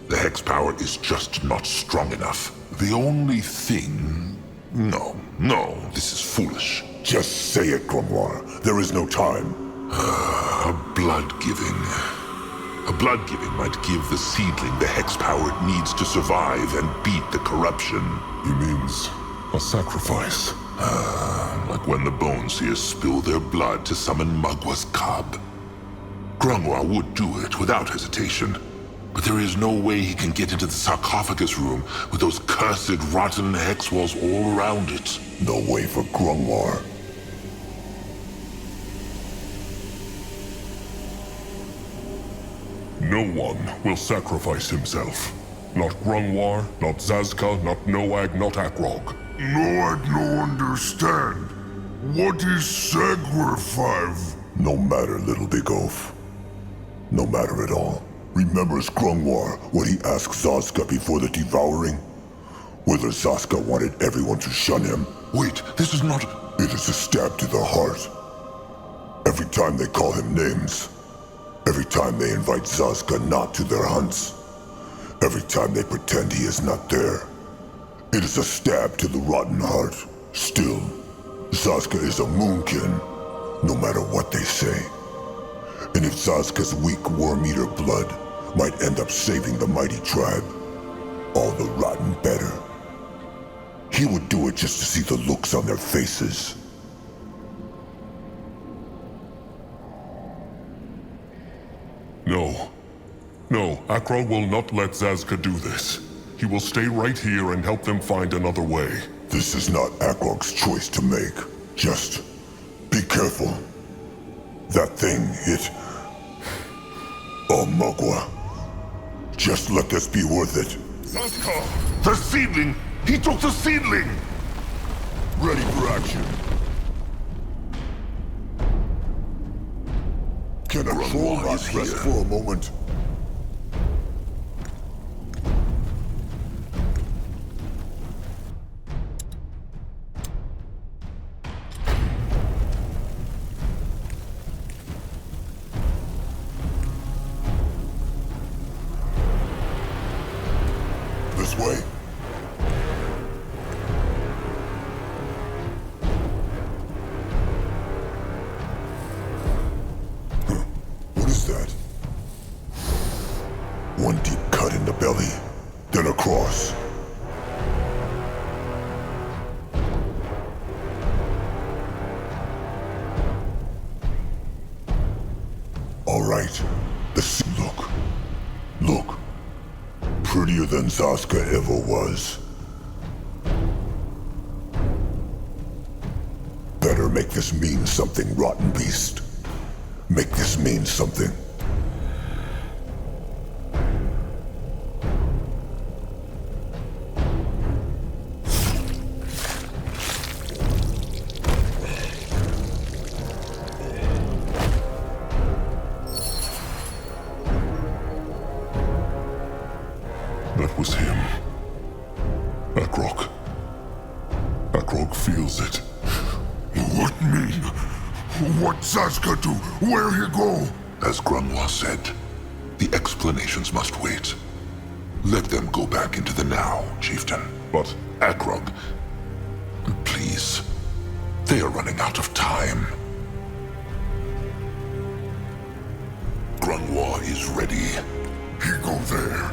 The hex power is just not strong enough. The only thing... No, this is foolish. Just say it, Grungwar. There is no time. A blood-giving. A blood-giving might give the seedling the hex power it needs to survive and beat the corruption. He means a sacrifice. Like when the Bone Seers spill their blood to summon Mugwa's cub. Grungwar would do it without hesitation. But there is no way he can get into the sarcophagus room with those cursed rotten hex walls all around it. No way for Grungwar. No one will sacrifice himself. Not Grungwar, not Zazka, not Noag, not Akrog. Noag no understand. What is sacrifice? No matter, little big oaf. No matter at all. Remembers Grungwar what he asked Zazka before the devouring? Whether Zazka wanted everyone to shun him? Wait, this is not... It is a stab to the heart. Every time they call him names. Every time they invite Zazka not to their hunts. Every time they pretend he is not there. It is a stab to the rotten heart. Still, Zazka is a moonkin, no matter what they say. And if Zazka's weak worm-eater blood might end up saving the mighty tribe, all the rotten better. He would do it just to see the looks on their faces. No, Akrog will not let Zazka do this. He will stay right here and help them find another way. This is not Akrog's choice to make. Just be careful. That thing, Oh, Mugwa. Just let this be worth it. Zazka! The seedling! He took the seedling! Ready for action. Can a troll not rest for a moment? This way? What is that? One deep cut in the belly, then across. All right, look. Prettier than Zazka ever was. Better make this mean something, rotten beast. Make this mean something. That was him. Akrog. Akrog feels it. What mean? What Zaska do? Where he go? As Grunwa said, the explanations must wait. Let them go back into the now, Chieftain. But Akrog, please. They are running out of time. Grunwa is ready. He go there.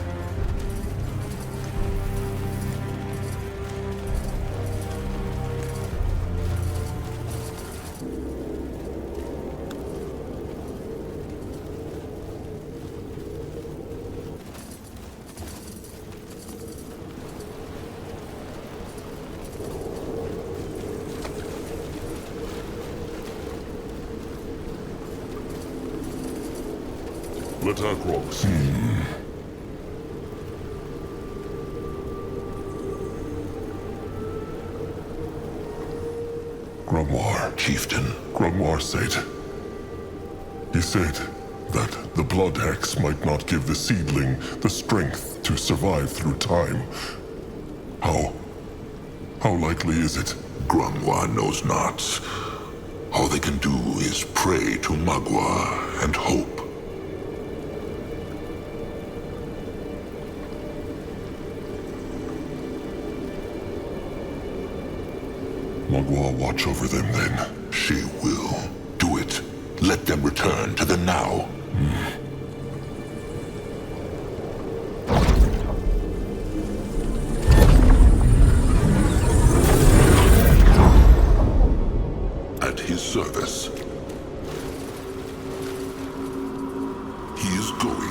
let Akrog see. Grimoire. Chieftain. Grimoire said. He said that the blood hex might not give the seedling the strength to survive through time. How likely is it? Grimoire knows not. All they can do is pray to Magua and hope. Magua watch over them then. She will. Do it. Let them return to the now. At his service. He is going.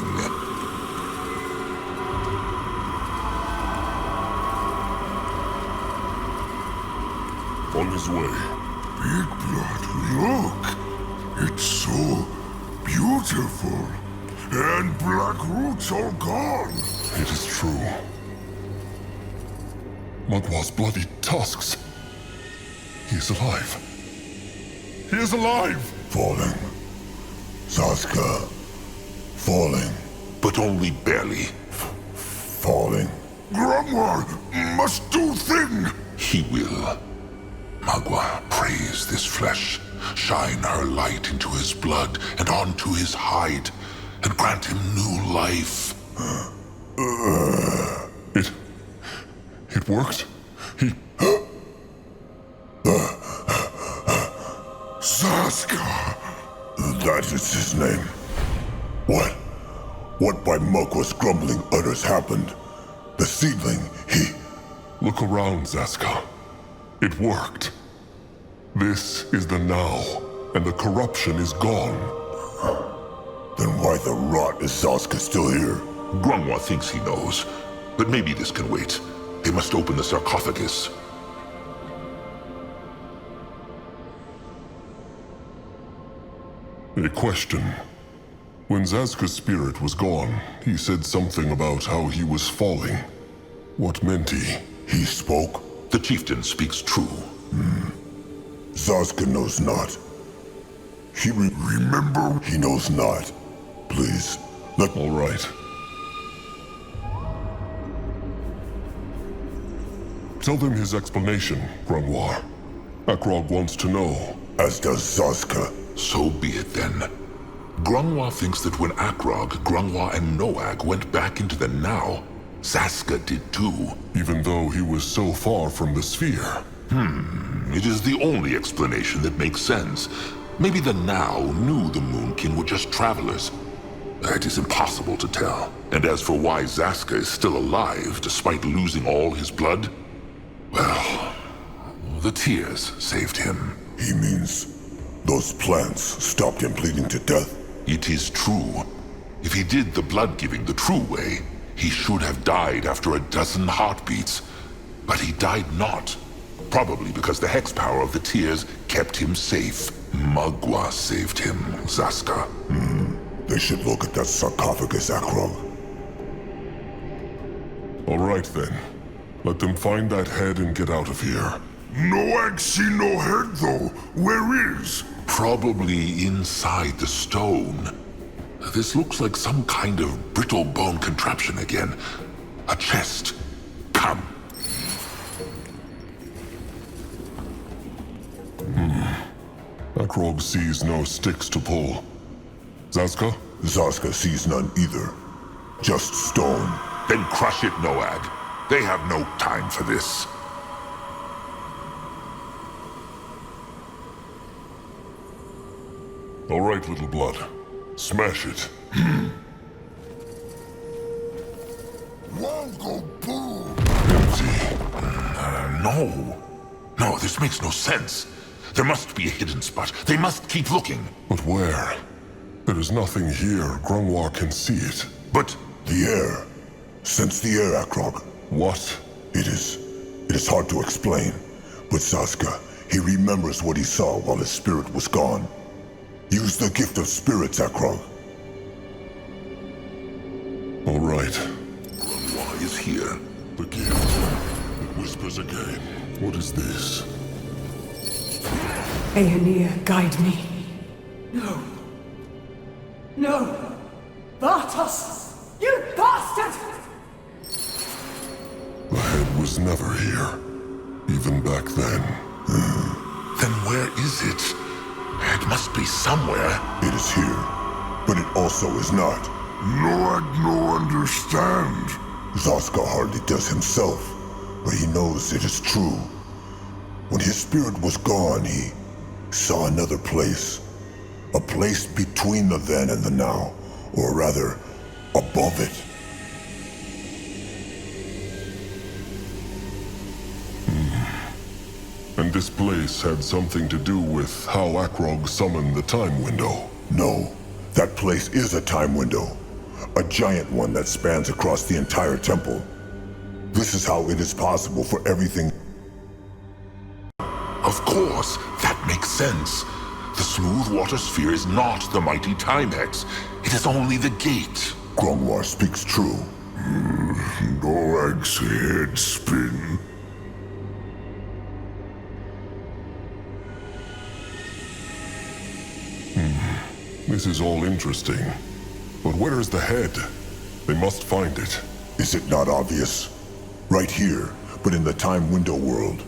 On his way. Big blood, look! It's so beautiful. And black roots are gone. It is true. Magua's bloody tusks. He is alive. He is alive! Falling. Zaska. Falling. But only barely. Falling. Grimoire must do thing! He will. Magua praise this flesh, shine her light into his blood and onto his hide, and grant him new life. It worked. He... Zaska! That is his name. What by Magwa's grumbling utters happened? The seedling, he... Look around, Zaska. It worked. This is the now, and the corruption is gone. Then why the rot is Zaska still here? Grimoire thinks he knows, but maybe this can wait. They must open the sarcophagus. A question. When Zaska's spirit was gone, he said something about how he was falling. What meant he? He spoke? The chieftain speaks true. Zaska knows not. He remember? He knows not. Please, let... All right. Tell them his explanation, Grimoire. Akrog wants to know. As does Zaska. So be it then. Grimoire thinks that when Akrog, Grimoire, and Noag went back into the now, Zaska did too. Even though he was so far from the sphere. It is the only explanation that makes sense. Maybe the now knew the Moon King were just travelers. It is impossible to tell. And as for why Zaska is still alive despite losing all his blood, well, the tears saved him. He means those plants stopped him bleeding to death? It is true. If he did the blood giving the true way, he should have died after a dozen heartbeats. But he died not. Probably because the hex power of the tears kept him safe. Magua saved him, Zaska. They should look at that sarcophagus, Akrog. All right then. Let them find that head and get out of here. No egg see no head though. Where is? Probably inside the stone. This looks like some kind of brittle bone contraption again. A chest. Come. Akrog sees no sticks to pull. Zaska? Zaska sees none either. Just stone. Then crush it, Noag. They have no time for this. All right, little blood. Smash it. Won't go boom. Empty. No, this makes no sense. There must be a hidden spot. They must keep looking. But where? There is nothing here. Grungwar can see it. But The air. Sense the air, Akrog. What? It is hard to explain. But Zaska, he remembers what he saw while his spirit was gone. Use the gift of spirits, Akrog. All right. Grungwar is here. The gift. It whispers again. What is this? Aeonir, guide me. No. No! Bartos! You bastard! The head was never here. Even back then. Then where is it? It must be somewhere. It is here, but it also is not. No understand. Zaska hardly does himself, but he knows it is true. When his spirit was gone, he saw another place. A place between the then and the now, or rather, above it. And this place had something to do with how Akrog summoned the time window. No, that place is a time window. A giant one that spans across the entire temple. This is how it is possible for everything. Of course, that makes sense. The smooth water sphere is not the mighty time hex. It is only the gate. Grungwar speaks true. Noag's head spin. This is all interesting. But where is the head? They must find it. Is it not obvious? Right here, but in the time window world.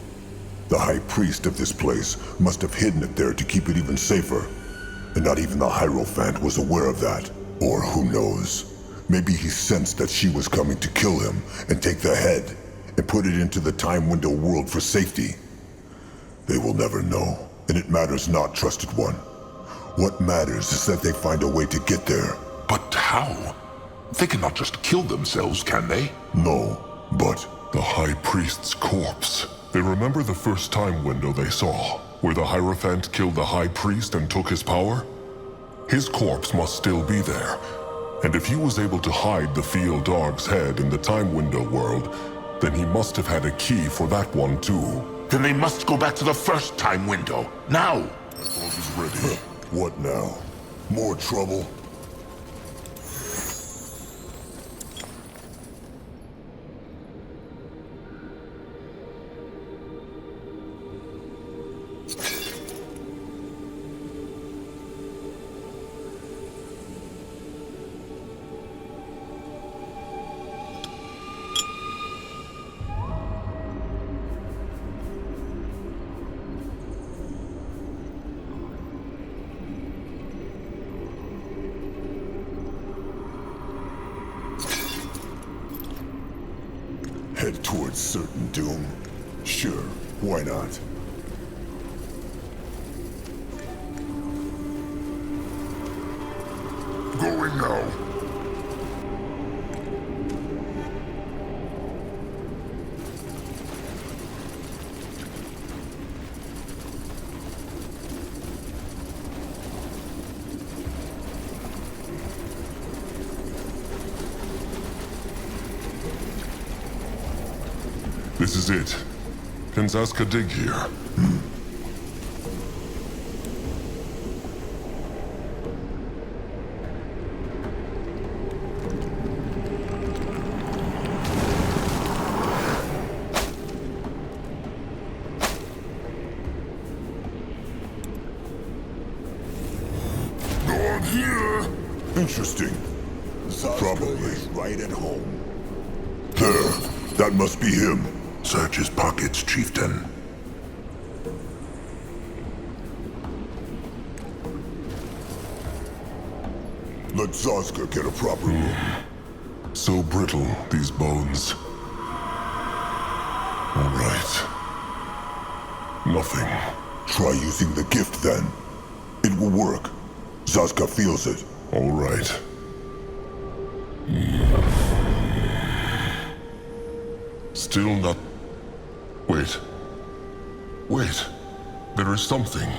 The high priest of this place must have hidden it there to keep it even safer. And not even the Hierophant was aware of that. Or who knows? Maybe he sensed that she was coming to kill him and take the head and put it into the time window world for safety. They will never know, and it matters not, trusted one. What matters is that they find a way to get there. But how? They cannot just kill themselves, can they? No, but The High Priest's corpse. They remember the first time window they saw, where the Hierophant killed the High Priest and took his power? His corpse must still be there. And if he was able to hide the field dog's head in the time window world, then he must have had a key for that one too. Then they must go back to the first time window. Now! Akrog is ready. what now? More trouble? Head towards certain doom? Sure, why not? Going now. This is it. Can Zaska dig here? Not here. Interesting. Probably right at home. There. That must be him. Search his pockets, Chieftain. Let Zaska get a proper look. So brittle, these bones. All right. Nothing. Try using the gift then. It will work. Zaska feels it. All right. Still not... Wait. Wait. There is something.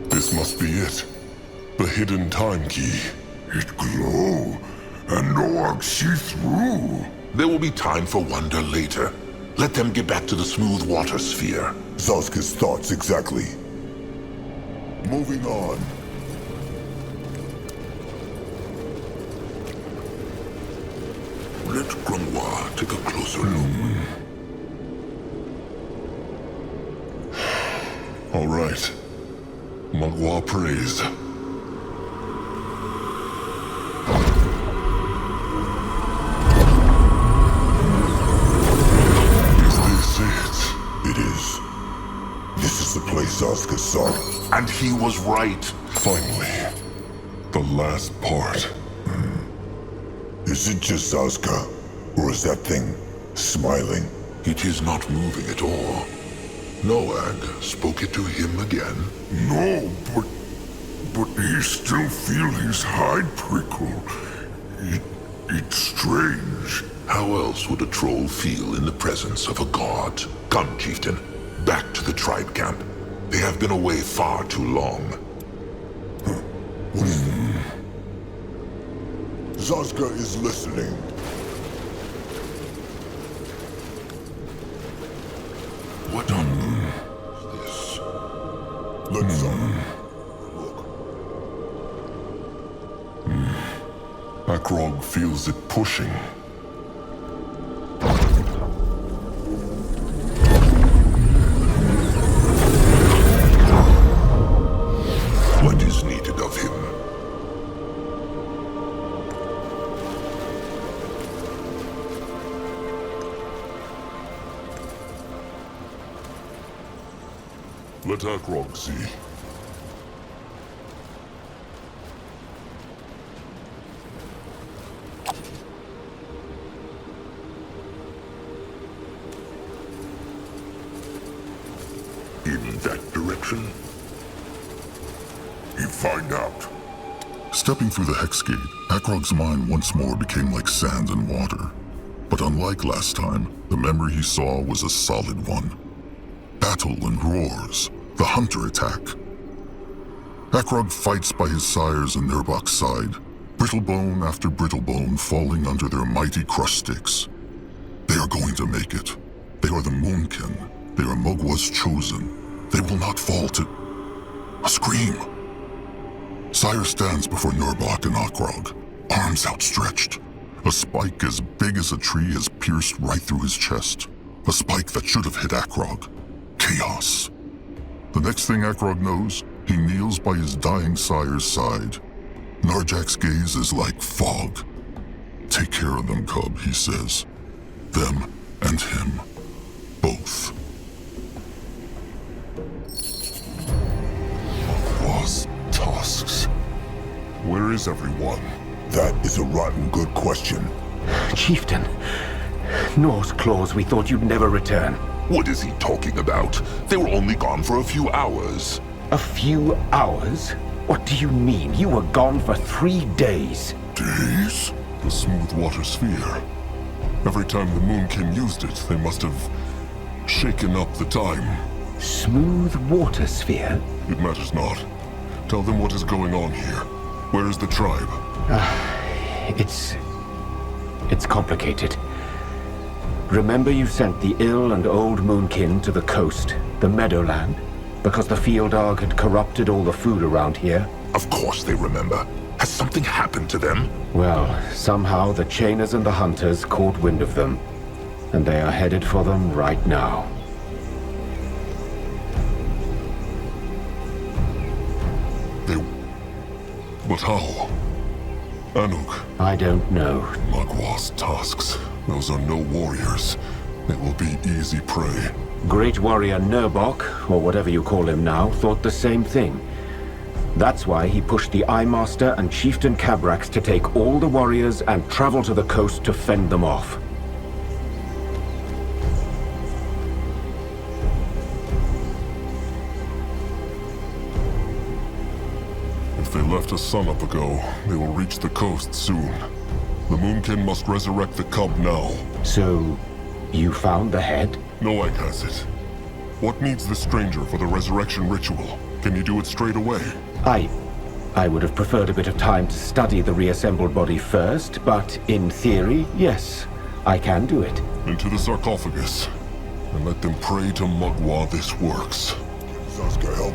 This must be it. The hidden time key. It glow, and no one see through. There will be time for wonder later. Let them get back to the smooth water sphere. Zaska's thoughts exactly. Moving on. Let Grimoire take a closer look. All right. Magua praise. It is. This is the place Zaska saw. And he was right. Finally. The last part. Is it just Zaska? Or is that thing smiling? It is not moving at all. Noag spoke it to him again. No, but he still feel his hide prickle. It's strange. How else would a troll feel in the presence of a god? Come, Chieftain. Back to the tribe camp. They have been away far too long. What is that? Zaska is listening. What on earth is this? Let's look. Akrog feels it pushing. What is needed of him? Let Akrog see. In that direction? You find out. Stepping through the hex gate, Akrog's mind once more became like sand and water. But unlike last time, the memory he saw was a solid one. Battle and roars, the hunter attack. Akrog fights by his sires and Nurbok's side, brittlebone after brittlebone falling under their mighty crush sticks. They are going to make it. They are the Moonkin. They are Mogwa's chosen. They will not fall to... A scream! Sire stands before Nurbok and Akrog, arms outstretched. A spike as big as a tree has pierced right through his chest. A spike that should have hit Akrog. Chaos. The next thing Akrog knows, he kneels by his dying sire's side. Narjak's gaze is like fog. Take care of them, cub, he says. Them and him. Both. Magwa's tusks. Where is everyone? That is a rotten good question. Chieftain, Nor's claws, we thought you'd never return. What is he talking about? They were only gone for a few hours. A few hours? What do you mean? You were gone for 3 days. Days? The smooth water sphere. Every time the Moonkin used it, they must have shaken up the time. Smooth water sphere? It matters not. Tell them what is going on here. Where is the tribe? It's complicated. Remember you sent the ill and old moonkin to the coast, the Meadowland? Because the field arg had corrupted all the food around here? Of course they remember. Has something happened to them? Well, somehow the Chainers and the Hunters caught wind of them. And they are headed for them right now. But how? Anuk. I don't know. Magwa's tusks. Those are no warriors. They will be easy prey. Great warrior Nurbok, or whatever you call him now, thought the same thing. That's why he pushed the Eye Master and Chieftain Cabrax to take all the warriors and travel to the coast to fend them off. If they left a sun-up ago, they will reach the coast soon. The Moonkin must resurrect the cub now. So, you found the head? No egg has it. What needs the stranger for the resurrection ritual? Can you do it straight away? I would have preferred a bit of time to study the reassembled body first, but in theory, yes, I can do it. Into the sarcophagus. And let them pray to Magwa this works. Saska help?